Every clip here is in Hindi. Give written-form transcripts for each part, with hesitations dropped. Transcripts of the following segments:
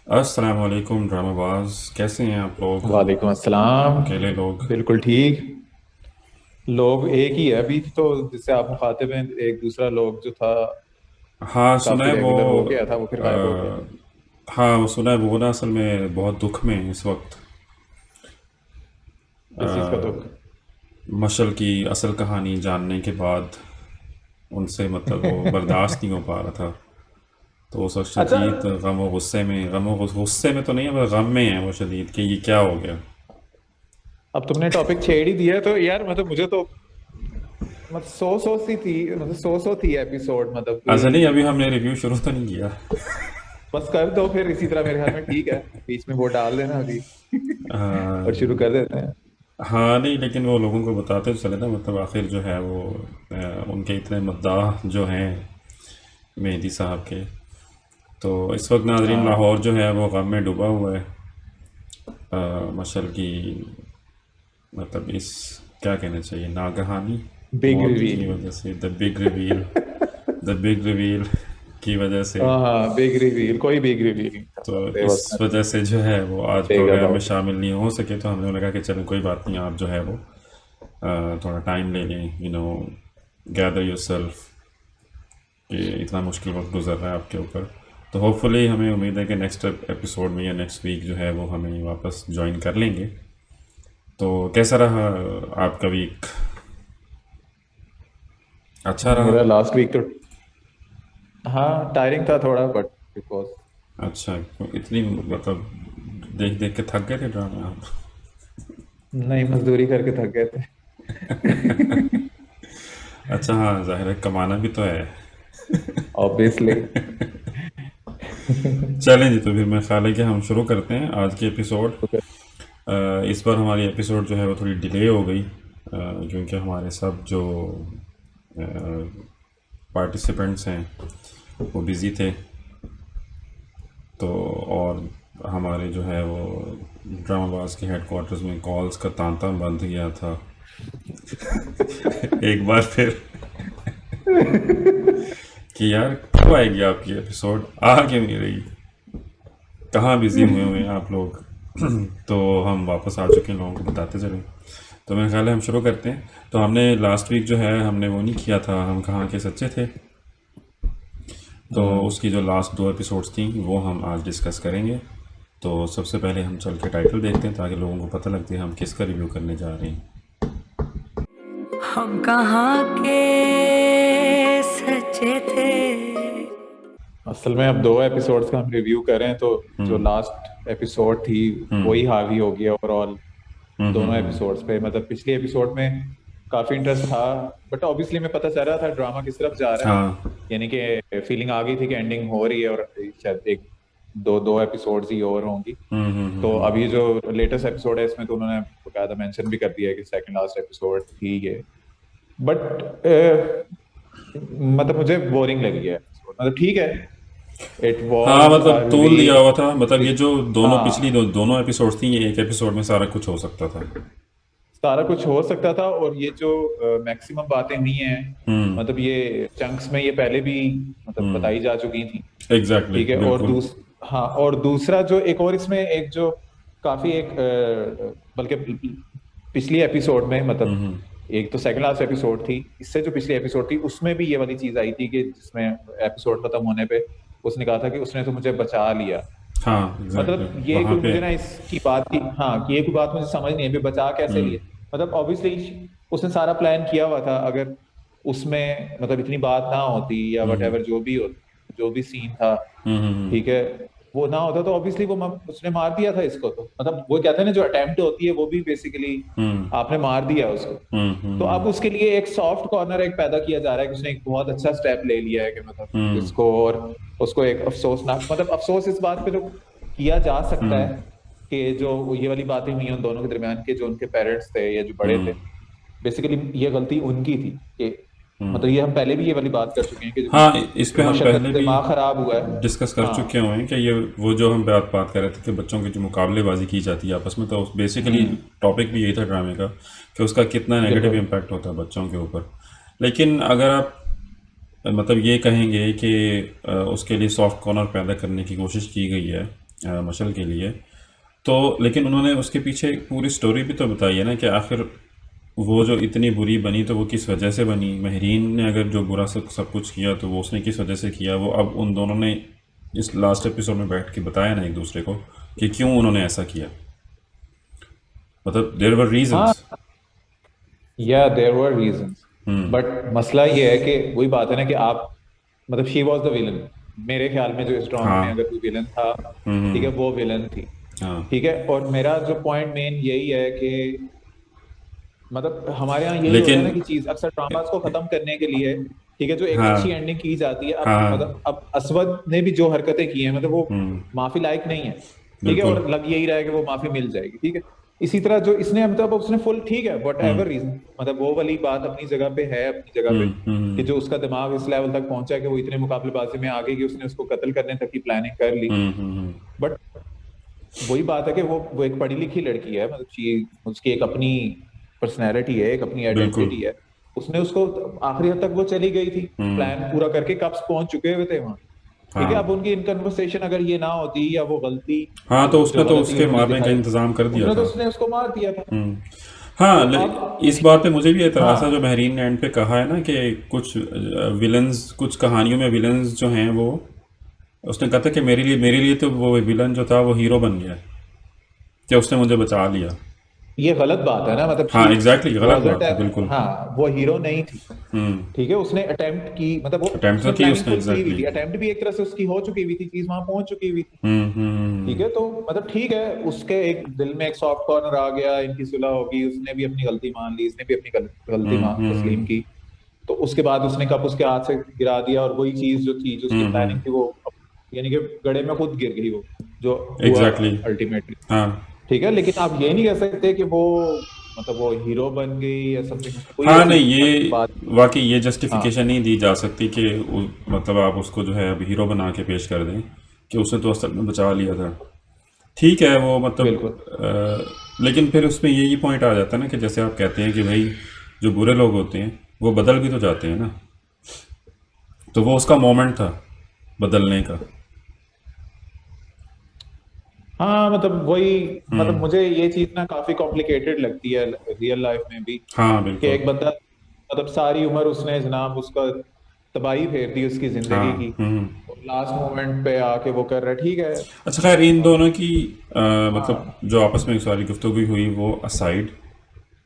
अस्सलाम वालेकुम ड्रामाबाज, कैसे हैं आप लोग? वालेकुम अस्सलाम। अकेले लोग। बिल्कुल ठीक। लोग एक ही है अभी तो, जिससे आप मुखातिब हैं। एक दूसरा लोग जो था हाँ, सुना काफी है वो। रेगुलर हो गया था, वो फिर गायब हो गया। हाँ, वो सुना है वो ना, असल में बहुत दुख में है इस वक्त। किस चीज़ का दुख? मशल की असल कहानी जानने के बाद उनसे मतलब वो बर्दाश्त नहीं हो पा रहा था। तो उस वक्त अच्छा। शदीद गम और गुस्से में तो नहीं है, पर गम में है वो शदीद कि ये क्या हो गया। अब तुमने टॉपिक छेड़ ही दिया है तो यार, मतलब मुझे तो मतलब सौ सी थी, मतलब सौ थी एपिसोड, मतलब अच्छा, नहीं, अभी कोई। हमने रिव्यू शुरू तो नहीं किया। बस कर दो फिर इसी तरह, मेरे ख्याल में ठीक है। बीच में वो डाल देना अभी और शुरू कर देते हैं। हाँ, नहीं, लेकिन वो लोगों को बताते तो चले ना, मतलब आखिर जो है वो उनके इतने मद्दाह जो हैं मेहदी साहब के। तो इस वक्त नाजरीन हाँ। लाहौर जो है वो गम में डूबा हुआ है। मशल की मतलब इस क्या कहना चाहिए, नागहानी बिग मौत रिवील। की वजह से, द बिग रिवील की वजह से। हाँ हाँ, बिग रिवील, कोई बिग रिवील नहीं था। तो There इस was वजह nothing से जो है वो आज big प्रोग्राम में about it. शामिल नहीं हो सके, तो हमने लगा कि चलो कोई बात नहीं, आप जो है वो थोड़ा टाइम ले लें, गैदर योरसेल्फ, कि इतना मुश्किल वक्त गुजर रहा है आपके ऊपर। तो होपफुली हमें उम्मीद है कि नेक्स्ट एपिसोड में या नेक्स्ट वीक जो है वो हमें वापस ज्वाइन कर लेंगे। तो कैसा रहा आपका वीक? अच्छा रहा? मेरा लास्ट वीक तो हाँ टायरिंग था थोड़ा, बट इट वाज। अच्छा, इतनी मतलब देख देख के थक गए थे ड्रामे आप? नहीं, मजदूरी करके थक गए थे अच्छा, हाँ, जाहिर है कमाना भी तो है। ऑब्वियसली चलें जी, तो फिर मैं ख्याल है कि हम शुरू करते हैं आज की एपिसोड। इस बार हमारी एपिसोड जो है वो थोड़ी डिले हो गई, क्योंकि हमारे सब जो पार्टिसिपेंट्स हैं वो बिज़ी थे। तो और हमारे जो है वो ड्रामाबाज के हेडक्वार्टर्स में कॉल्स का तांता बंद गया था एक बार फिर, कि यार कब आएगी आपकी एपिसोड, आ क्यों नहीं रही, कहाँ बिज़ी हुए हुए हैं आप लोग। तो हम वापस आ चुके हैं, लोगों को बताते चलें। तो मेरा ख्याल है हम शुरू करते हैं। तो हमने लास्ट वीक जो है हमने वो नहीं किया था, हम कहाँ के सच्चे थे। तो उसकी जो लास्ट दो एपिसोड्स थी वो हम आज डिस्कस करेंगे। तो सबसे पहले हम चल के टाइटल देखते हैं ताकि लोगों को पता लगती है हम किसका रिव्यू करने जा रहे हैं। हम कहाँ के सच्चे थे। असल में अब दो एपिसोड्स का हम रिव्यू करें तो जो लास्ट एपिसोड थी वही हावी हो गया ओवरऑल दोनों एपिसोड्स पे। मतलब पिछले एपिसोड में काफी इंटरेस्ट था, बट ऑब्वियसली मैं पता चल रहा था ड्रामा किस तरफ जा रहा है। हाँ। यानी कि फीलिंग आ गई थी कि एंडिंग हो रही है और शायद एक दो दो एपिसोड्स ही और होंगी। तो अब ये जो लेटेस्ट एपिसोड है इसमें तो उन्होंने बकायदा मेंशन भी कर दिया है कि सेकंड लास्ट एपिसोड ही है। बट मतलब मुझे बोरिंग लगी है episode। मतलब ठीक है, इट हाँ, वाज मतलब तूल दिया रिवील। हुआ था, मतलब ये जो दोनों पिछली हाँ, दोनों एपिसोड थी, ये एक एपिसोड में सारा कुछ हो सकता था। सारा कुछ हो सकता था। और ये जो मैक्सिमम बातें हुई हैं, मतलब ये चंक्स में ये पहले भी मतलब बताई जा चुकी थी। एग्जैक्टली, ठीक है। और बिल्कुल। हाँ, और दूसरा जो एक और इसमें एक जो काफी एक बल्कि पिछली एपिसोड में मतलब एक तो सेकंड लास्ट एपिसोड थी, इससे जो पिछली एपिसोड थी उसमें भी ये वाली चीज आई थी कि जिसमें एपिसोड खत्म होने पे उसने कहा था कि उसने तो मुझे बचा लिया। हाँ, एग्जैक्टली, मतलब ये वहाँ कोई पे। मुझे ना इसकी बात की, हाँ, कि ये कोई बात मुझे समझ नहीं है भी बचा कैसे लिया। मतलब ऑब्वियसली उसने सारा प्लान किया हुआ था। अगर उसमें मतलब इतनी बात ना होती या वट एवर जो भी हो, जो भी सीन था, ठीक है, वो ना होता तो ऑब्वियसली उसने मार दिया था इसको। तो मतलब वो कहते हैं ना, जो अटेम्प्ट होती है वो भी बेसिकली आपने मार दिया उसको। तो अब उसके लिए एक सॉफ्ट कॉर्नर एक पैदा किया जा रहा है कि उसने एक बहुत अच्छा स्टेप ले लिया है कि मतलब इसको और उसको एक अफसोसनाक, मतलब अफसोस इस बात पे तो किया जा सकता है कि जो ये वाली बातें हुई हैं उन दोनों के दरमियान के जो उनके पेरेंट्स थे या जो बड़े थे, बेसिकली ये गलती उनकी थी कि मतलब ये हम पहले भी ये वाली बात कर चुके हैं कि हाँ, इस पे जो हम मशक्कत पहले से भी दिमाग खराब हुआ है। डिस्कस कर चुके हाँ। हुए हैं कि ये वो जो हम बात बात कर रहे थे कि बच्चों की जो मुकाबलेबाजी की जाती है आपस में, तो बेसिकली हम्म। टॉपिक भी यही था ड्रामे का कि उसका कितना नेगेटिव बिल्कुल। इम्पैक्ट होता है बच्चों के ऊपर। लेकिन अगर आप मतलब ये कहेंगे कि उसके लिए सॉफ्ट कॉर्नर पैदा करने की कोशिश की गई है, मशल के लिए। तो लेकिन उन्होंने उसके पीछे एक पूरी स्टोरी भी तो बताई है ना कि आखिर वो जो इतनी बुरी बनी तो वो किस वजह से बनी। महरीन ने अगर जो बुरा सब कुछ किया तो वो उसने किस वजह से किया, वो अब उन दोनों ने इस लास्ट एपिसोड में बैठ के बताया ना एक दूसरे को कि क्यों उन्होंने ऐसा किया। मतलब देयर वर हाँ, रीजंस। या there were reasons, hmm. But मसला ये है कि वही बात है ना कि आप मतलब शी वॉज द विलन। मेरे ख्याल में जो इस ड्रामे में हाँ। अगर कोई विलन था, ठीक है, हम्म। वो विलन थी। हाँ। ठीक है, और मेरा जो पॉइंट मेन यही है कि मतलब हमारे यहाँ यही होता है लेकिन ना कि चीज अक्सर ड्रामास को खत्म करने के लिए, ठीक है, जो एक अच्छी हाँ। एंडिंग की जाती है। अब हाँ। मतलब अब असवद ने भी जो हरकतें की हैं मतलब वो हम्म। माफी लायक नहीं है। ठीक है, बिल्कुल। और लग यही रहा है कि वो माफी मिल जाएगी। ठीक है, इसी तरह जो इसने मतलब उसने फुल, ठीक है, वट हम्म। एवर रीजन, मतलब वो वाली बात अपनी जगह पे है, अपनी जगह पे कि जो उसका दिमाग इस लेवल तक पहुंचा है कि वो इतने मुकाबलेबाजी में आ गई कि उसने उसको कत्ल करने तक की प्लानिंग कर ली। हम्म। बट वही बात है कि वो एक पढ़ी लिखी लड़की है, मतलब उसकी एक अपनी पर्सनैलिटी है, एक अपनी बिल्कुल। आइडेंटिटी है। उसने उसको आखिरी हद तक वो चली गई थी, हम्म। प्लान पूरा करके कब पहुंच चुके हुए थे वहां। ठीक है, हाँ। अब उनकी इन कन्वर्सेशन अगर ये ना होती या वो गलती, हाँ तो जो उसने तो गलती उसके उन्होंने मारने का दिखाई, इंतज़ाम कर दिया उसने तो था। उसने उसको मार दिया था। हम्म। तो हाँ अब इस बात पे मुझे भी एतराज़ था जो हाँ, महरीन ने एंड पे कहा है ना कि कुछ विलन्स, कुछ कहानियों में विलन्स जो हैं वो, उसने कहा था कि मेरे लिए तो वो विलन जो था वो हीरो बन गया, कि उसने मुझे बचा लिया। ये गलत बात है ना, मतलब शी हाँ एग्जैक्टली, गलत वाजंट, बात है बिल्कुल। हाँ, वो हीरो नहीं थी। हम्म। ठीक है, उसने अटेम्प्ट की, मतलब वो अटेम्प्ट तो उसने की प्लानिंग उसने फुल की हुई एग्जैक्टली। थी, अटेम्प्ट भी एक तरह से उसकी हो चुकी हुई थी, चीज वहां पहुंच चुकी हुई थी। ठीक है, तो मतलब ठीक है, उसके एक दिल में एक सॉफ्ट कॉर्नर आ गया, इनकी सुलह होगी, उसने भी अपनी गलती मान ली, इसने भी अपनी गलती मान तस्लीम की। तो उसके बाद उसने कप उसके हाथ से गिरा दिया, और वही चीज जो थी, जो उसकी प्लानिंग थी, वो यानी कि गड्ढे में खुद गिर गई, वो जो हुआ एग्जैक्टली। अल्टीमेटली। हाँ। ठीक है, लेकिन आप ये नहीं कह सकते कि वो मतलब वो हीरो बन गई या समथिंग, उसने कोई हाँ ऐसी नहीं ये बात। वाकई ये हाँ, जस्टिफिकेशन नहीं दी जा सकती कि मतलब आप उसको जो है अब हीरो बना के पेश कर दें कि उसने तो असल में बचा लिया था। ठीक है वो मतलब बिल्कुल। लेकिन फिर उसमें यही पॉइंट आ जाता है ना कि जैसे आप कहते हैं कि भाई जो बुरे लोग होते हैं वो बदल भी तो जाते हैं ना, तो वो उसका मोमेंट था बदलने का। हाँ, मतलब वही, मतलब मुझे ये चीज ना काफी कॉम्प्लिकेटेड लगती है रियल लाइफ में भी, हाँ कि बिल्कुल। एक बंदा मतलब सारी उम्र उसने जनाब उसका तबाही फेर दी उसकी जिंदगी हाँ। की, और लास्ट मोमेंट पे आके वो कर रहा है। ठीक है, अच्छा खैर इन अब दोनों की मतलब हाँ, जो आपस में सारी गुफ्तगू हुई वो असाइड,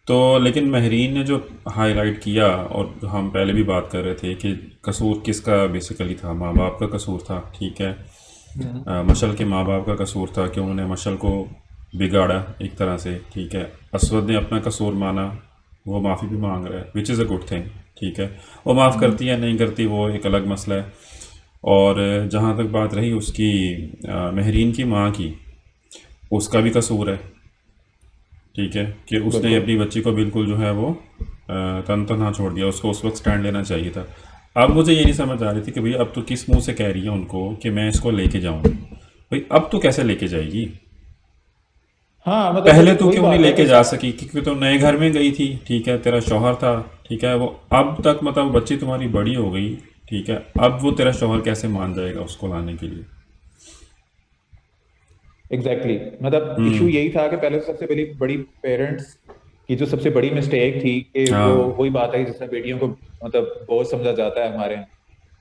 तो लेकिन महरीन ने जो हाईलाइट किया और जो हम पहले भी बात कर रहे थे कि कसूर किसका बेसिकली था, माँ बाप का कसूर था। ठीक है। हम्म, मशल के माँ बाप का कसूर था कि उन्होंने मशल को बिगाड़ा एक तरह से। ठीक है। असवद ने अपना कसूर माना, वो माफ़ी भी मांग रहा है which is a good thing. ठीक है। वो माफ़ हम्म, करती है नहीं करती वो एक अलग मसला है। और जहाँ तक बात रही उसकी महरीन की माँ की, उसका भी कसूर है। ठीक है कि उसने बिल्कुल। अपनी बच्ची को बिल्कुल जो है वो तन तनहा छोड़ दिया, उसको उस वक्त स्टैंड लेना चाहिए था। अब मुझे ये नहीं समझ आ रही थी कि भाई अब तो किस मुंह से कह रही है उनको कि मैं इसको लेके जाऊं। भाई अब तो कैसे लेके जाएगी? हाँ, मतलब पहले वही तो वही क्यों नहीं बात है लेके कि जा सकी? क्योंकि तो नए घर में गई थी। ठीक है। तेरा शौहर था। ठीक है। वो अब तक मतलब बच्ची तुम्हारी बड़ी हो गई। ठीक है। अब वो तेरा शौहर कैसे मान जाएगा उसको लाने के लिए? एग्जैक्टली exactly, मतलब इशू हम्म। यही था कि पहले तो सबसे बड़ी बड़ी पेरेंट्स की जो सबसे बड़ी मिस्टेक थी कि वो हाँ वही बात है कि जिसमें बेटियों को मतलब बोझ समझा जाता है हमारे यहाँ।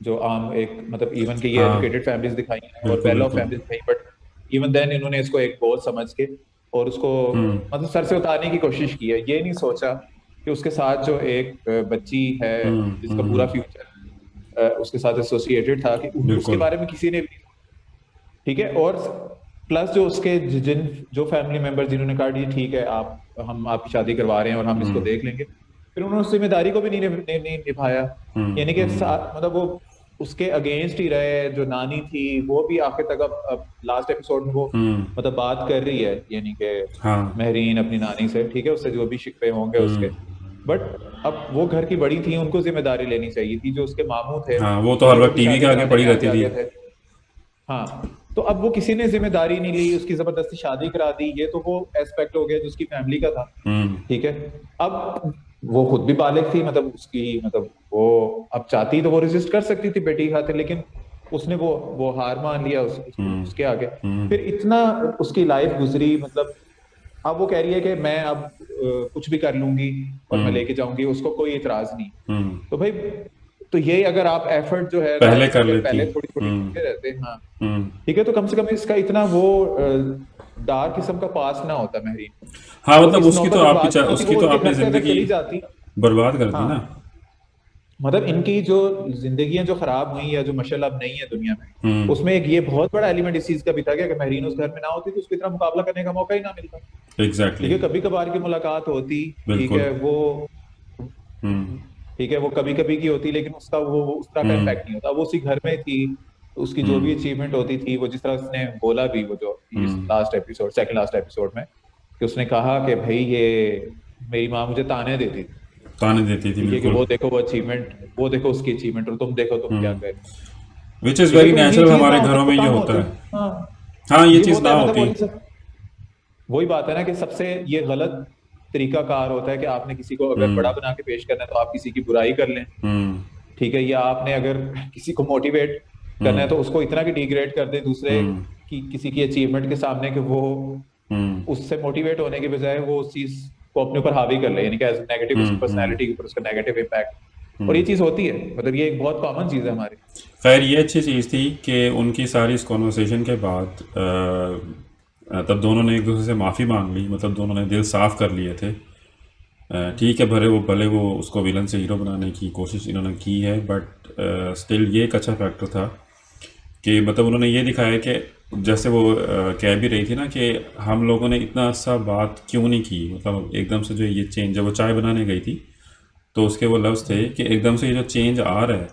जो आम एक मतलब इवन के ये हाँ। एजुकेटेड फैमिलीज दिखाई हैं और बिल्कुल वेल ऑफ बिल्कुल। फैमिलीज दिखाई, बट इवन देन इन्होंने इसको एक बोझ समझ के और उसको मतलब सर से उतारने की कोशिश की है। ये नहीं सोचा कि उसके साथ जो एक बच्ची है जिसका पूरा फ्यूचर उसके साथ एसोसिएटेड था, कि उसके बिल्कुल। बारे में किसी ने भी, ठीक है, और प्लस जो उसके जिन जो फैमिली मेंबर जिन्होंने कहा जी ठीक है, आप हम आपकी शादी करवा रहे हैं और हम इसको देख लेंगे, फिर उन्होंने उस जिम्मेदारी को भी नहीं निभाया। यानी कि मतलब वो उसके अगेंस्ट ही रहे। जो नानी थी वो भी आखिर तक, अब लास्ट एपिसोड में वो मतलब बात कर रही है, यानी कि हाँ। महरीन अपनी नानी से, ठीक है, उससे जो भी शिकवे होंगे उसके। बट अब वो घर की बड़ी थी, उनको जिम्मेदारी लेनी चाहिए थी। जो उसके मामू थे, हाँ वो तो ठीक हर है, वो वक्त भी टीवी के शादी आगे कराने पड़ी में आगे रहती थी। आगे थे। हाँ, तो अब वो किसी ने जिम्मेदारी नहीं ली, उसकी जबरदस्ती शादी करा दी। ये तो वो एस्पेक्ट हो गया जो उसकी फैमिली का था। ठीक है, अब वो खुद भी बालिग थी, मतलब उसकी मतलब वो अब चाहती तो वो रेजिस्ट कर सकती थी बेटी की खातिर, लेकिन उसने वो हार मान लिया उसके आगे। हम्म फिर इतना उसकी लाइफ गुजरी, मतलब अब वो कह रही है कि मैं अब कुछ भी कर लूंगी और मैं हम्म लेके जाऊंगी, उसको कोई इतराज नहीं। हम्म तो भाई, तो ये अगर आप एफर्ट जो है पहले लाइफ में कर अगर लेती। पहले थोड़ी थोड़ी हम्म करते रहते, हाँ हम्म ठीक है, तो कम से कम इसका इतना वो डार्क किस्म का पास ना होता महरीन। हाँ वो मतलब इस नौबत इस बात की ना होती कि उसकी वो तो उनके आपने घर से अगर जिंदगी चली जाती। बर्बाद कर दी ना। हाँ, मतलब इनकी जो जिंदगियां जो खराब हुई या जो मशाल अब नहीं है दुनिया में, हम्म उसमें एक ये बहुत बड़ा एलिमेंट इस चीज का भी था कि अगर महरीन उस घर में ना होती तो उसको इतना मुकाबला करने का मौका ही ना मिलता। ठीक एग्जैक्टली है, कभी कभार की मुलाकात होती, ठीक बिल्कुल। है वो, हम्म ठीक है वो कभी कभी की होती, लेकिन उसका वो उस तरह का हम्म इम्पैक्ट नहीं होता। वो उसी घर में थी, तो उसकी जो भी हम्म अचीवमेंट होती थी, वो जिस तरह उसने बोला भी, वो जो इस हम्म last episode, second last episode में, कि उसने कहा कि भाई ये मेरी माँ मुझे ताने देती थी, ताने देती थी ठीक है, कि बिल्कुल। वो देखो वो अचीवमेंट, वो देखो उसकी अचीवमेंट, और तुम देखो तुम क्या हम्म कर रही हो। विच इज़ ठीक है, वेरी तो ये नेचुरल, चीज ना हमारे होता घरों तो में ये कम होता होती। है। हाँ, हाँ ये ये चीज़ होता ना है, मतलब होती। वही बात है ना कि सबसे ये गलत तरीका कार होता है कि आपने किसी को अगर बड़ा हम्म बना के पेश करना है तो आप किसी की बुराई कर लें, हम्म ठीक है, या आपने अगर किसी को मोटिवेट करना है हम्म तो उसको इतना कि डिग्रेड कर दे दूसरे हम्म की किसी की अचीवमेंट के सामने, कि वो हम्म उससे मोटिवेट होने के बजाय वो उस चीज को अपने ऊपर हावी कर ले, यानी कि एज नेगेटिव उसकी हम्म पर्सनैलिटी के ऊपर उसका नेगेटिव इम्पैक्ट। और ये हम्म चीज होती है, मतलब ये एक बहुत कॉमन चीज है हमारी। खैर ये अच्छी चीज़ थी कि उनकी सारी इस कॉन्वर्सेशन के बाद तब दोनों ने एक दूसरे से माफ़ी मांग ली, मतलब दोनों ने दिल साफ कर लिए थे। ठीक है, भले वो उसको विलन से हीरो बनाने की कोशिश इन्होंने की है, बट स्टिल ये एक अच्छा फैक्टर था कि मतलब उन्होंने ये दिखाया कि जैसे वो कह भी रही थी ना कि हम लोगों ने इतना सा बात क्यों नहीं की, मतलब एकदम से जो ये चेंज, जब वो चाय बनाने गई थी तो उसके वो लफ्ज़ थे कि एकदम से ये जो चेंज आ रहा है,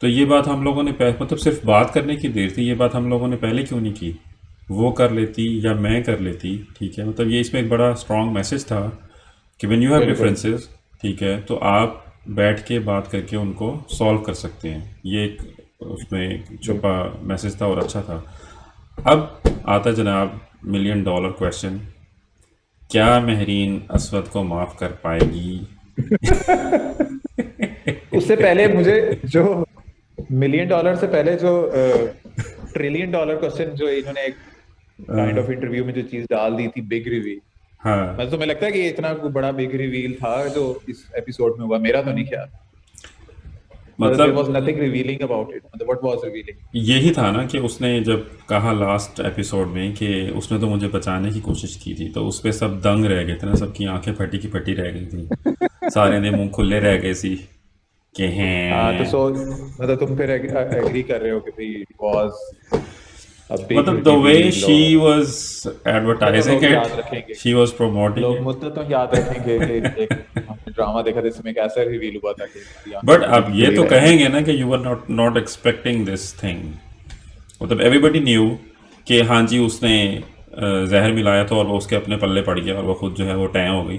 तो ये बात हम लोगों ने मतलब सिर्फ बात करने की देर थी, ये बात हम लोगों ने पहले क्यों नहीं की। वो कर लेती या मैं कर लेती, ठीक है, मतलब ये इसमें एक बड़ा स्ट्रॉन्ग मैसेज था कि व्हेन यू हैव बिल्कुल डिफरेंसेस, ठीक है, तो आप बैठ के बात करके उनको सॉल्व कर सकते हैं। ये एक उसमें एक छुपा बिल्कुल। मैसेज था और अच्छा था। अब आता जनाब मिलियन डॉलर क्वेश्चन, क्या महरीन असवद को माफ़ कर पाएगी? उससे पहले मुझे जो मिलियन डॉलर से पहले जो ट्रिलियन डॉलर क्वेश्चन जो इन्होंने एक काइंड ऑफ इंटरव्यू में जो चीज डाल दी थी, बिग रिवील, हाँ मैं तो तुम्हें लगता है कि ये इतना कोई बड़ा बिग रिवील था जो इस एपिसोड में हुआ? मेरा तो नहीं ख्याल। मतलब देयर वाज मतलब नथिंग रिवीलिंग अबाउट इट, मतलब व्हाट वाज रिवीलिंग। यही था ना कि उसने जब कहा लास्ट एपिसोड में कि उसने तो मुझे बचाने की कोशिश की थी, तो उस पे सब दंग रह गए थे ना, सबकी आंखें फटी की फटी रह गई थी, सारे ने मुंह खुले रह गए सी कि हाँ, तो हैं। सो मतलब तुम फिर एग्री कर रहे हो कि भाई इट वाज अ बिग मतलब द वे रिवील, शी और वॉज तो एडवर्टाइजिंग लोग इट, याद रखेंगे, शी वॉज प्रमोटिंग लोग इट। मुद्दत तो याद रखेंगे कि एक हमने ड्रामा देखा था इसमें कैसा रिवील हुआ था कि हमारी आंखें बट फटी अब की ये फटी तो रह गई। कहेंगे ना कि you are not not expecting this thing, मतलब एवरीबडी न्यू कि हाँ जी उसने जहर मिलाया था और वो उसके अपने पल्ले पड़ गया और वो खुद जो है वो टैं हो गई।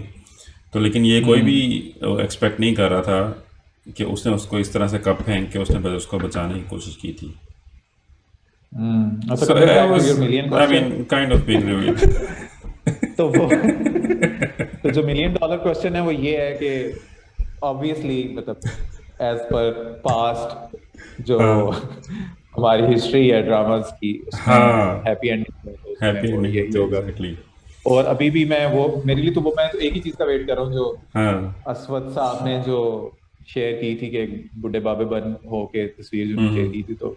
तो लेकिन ये कोई भी हम्म। एक्सपेक्ट नहीं कर रहा था कि उसने उसको इस तरह से कप फेंक के उसने बस उसको बचाने की कोशिश की थी। अच्छा, so coming I back to was, your million I question, mean kind of big reveal. तो वो तो जो मिलियन डॉलर क्वेश्चन है वो ये है कि ऑब्वियसली, मतलब एज पर पास्ट जो हाँ हमारी हिस्ट्री है ड्रामास की, उसमें हाँ हैप्पी एंडिंग है तो उसमें हैप्पी वो एंडिंग यही होती है होगा। एग्जैक्टली। और अभी भी मैं वो, मेरे लिए तो वो, मैं तो एक ही चीज का वेट कर रहा हूँ, जो हाँ असवद साहब ने जो शेयर की थी कि बुढ़े बाबे बन हो के तस्वीर जो उन्होंने शेयर की थी, तो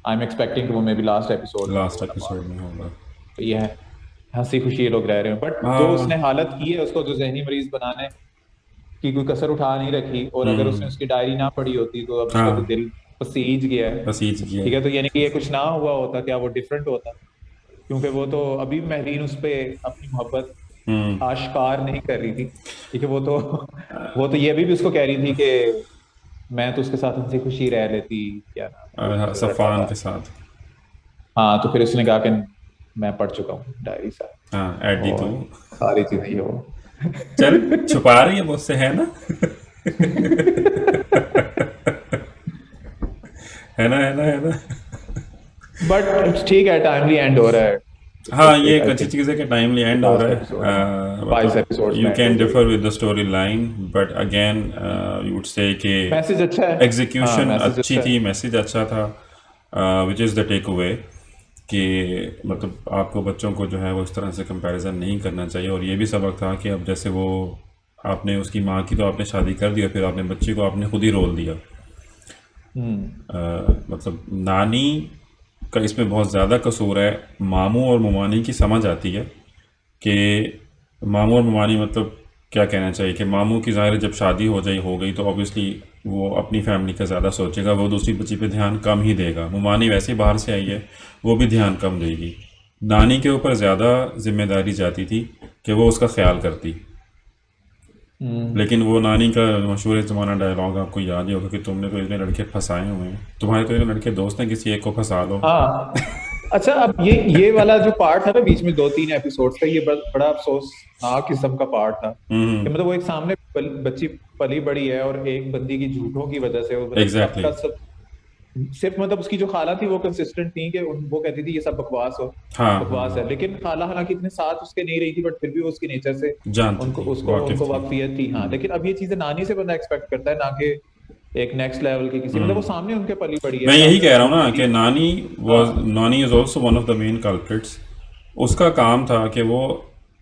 आई एम एक्सपेक्टिंग कि वो मे बी लास्ट एपिसोड में वो लास्ट वाला एपिसोड पार्ट। में होगा। तो ये है, हंसी खुशी ये लोग रह रहे हैं, बट जो उसने हाँ हालत की है उसको, जो जहनी मरीज बनाने की कोई कसर उठा नहीं रखी, और अगर उसने उसकी डायरी ना पढ़ी होती तो अब उसका तो हाँ दिल पसीज गया है। बसीज गया। ठीक है, तो यानी कि ये कुछ ना हुआ होता, क्या वो डिफरेंट होता? क्योंकि वो तो अभी महरीन उस पे अपनी मोहब्बत हम्म आश्कार नहीं कर रही थी, ठीक है, वो तो वो तो ये भी उसको कह रही थी कि मैं तो उसके साथ हंसी खुशी रह लेती, क्या नाम है वो जो लड़का सफ़ान था। के साथ। हाँ, तो फिर उसने कहा कि मैं पढ़ चुका हूँ डायरी सा, हाँ एडी तू, और सारी चीजें ये हो। चल छुपा रही है मुझसे है ना, है ना है ना है ना। बट ठीक है, टाइमली एंड हो रहा है। हाँ ये एक आई अच्छी थिंक चीज़ है कि टाइमली एंड हो लास्ट रहा है। एपिसोड में, बाईस मतलब एपिसोड्स यू में एंड हो कैन डिफर जाएगी। With the story line, but again you would say कि मैसेज अच्छा है। हाँ, एग्जीक्यूशन मैसेज अच्छी अच्छा है। थी, मैसेज अच्छा था। Which is the take away कि मतलब आपको बच्चों को जो है वो इस तरह से कंपैरिजन नहीं करना चाहिए। और ये भी सबक था कि अब जैसे वो आपने उसकी माँ की तो आपने शादी कर दी और फिर आपने बच्चे को आपने खुद ही रोल दिया। मतलब नानी का इसमें बहुत ज़्यादा कसूर है। मामू और ममानी की समझ आती है कि मामू और ममानी मतलब क्या कहना चाहिए कि मामू की ज़ाहिर है जब शादी हो गई तो ऑब्वियसली वो अपनी फैमिली का ज़्यादा सोचेगा, वो दूसरी बच्ची पे ध्यान कम ही देगा। ममानी वैसे ही बाहर से आई है, वो भी ध्यान कम देगी। नानी के ऊपर ज़्यादा जिम्मेदारी जाती थी कि वो उसका ख्याल करती। लेकिन वो नानी का मशहूर ज़माना डायलॉग आपको याद ही होगा कि तुमने तो इतने लड़के फंसाए हुए हैं, तुम्हारे तो इतने लड़के दोस्त हैं, किसी एक को फंसा लो। हाँ। अच्छा, अब ये वाला जो पार्ट था ना बीच में 2-3 एपिसोड्स का, ये बड़ा अफसोसनाक किस्म का पार्ट था कि मतलब वो एक सामने बच्ची पली बड़ी है और एक बंदी की झूठों की वजह से वो मतलब एग्जैक्टली। सबका सब सिर्फ मतलब उसकी जो खाला थी वो कंसिस्टेंट थी कि वो कहती थी ये सब हाँ हाँ बकवास है, हाँ, लेकिन खाला हालांकि इतने साथ उसके नहीं रही थी, बट फिर भी वो उसकी नेचर से जानती उनको थी, उसको वाकिफ उनको थी। वाकफियत थी। हाँ, लेकिन अब ये चीजें नानी से बंदा एक्सपेक्ट करता है, ना कि एक नेक्स्ट लेवल की किसी, मतलब वो सामने उनके पली बड़ी है, मैं यही सामने कह रहा उनकी हूँ ना बड़ी। कि हाँ। नानी is also one of the main culprits. उसका काम था कि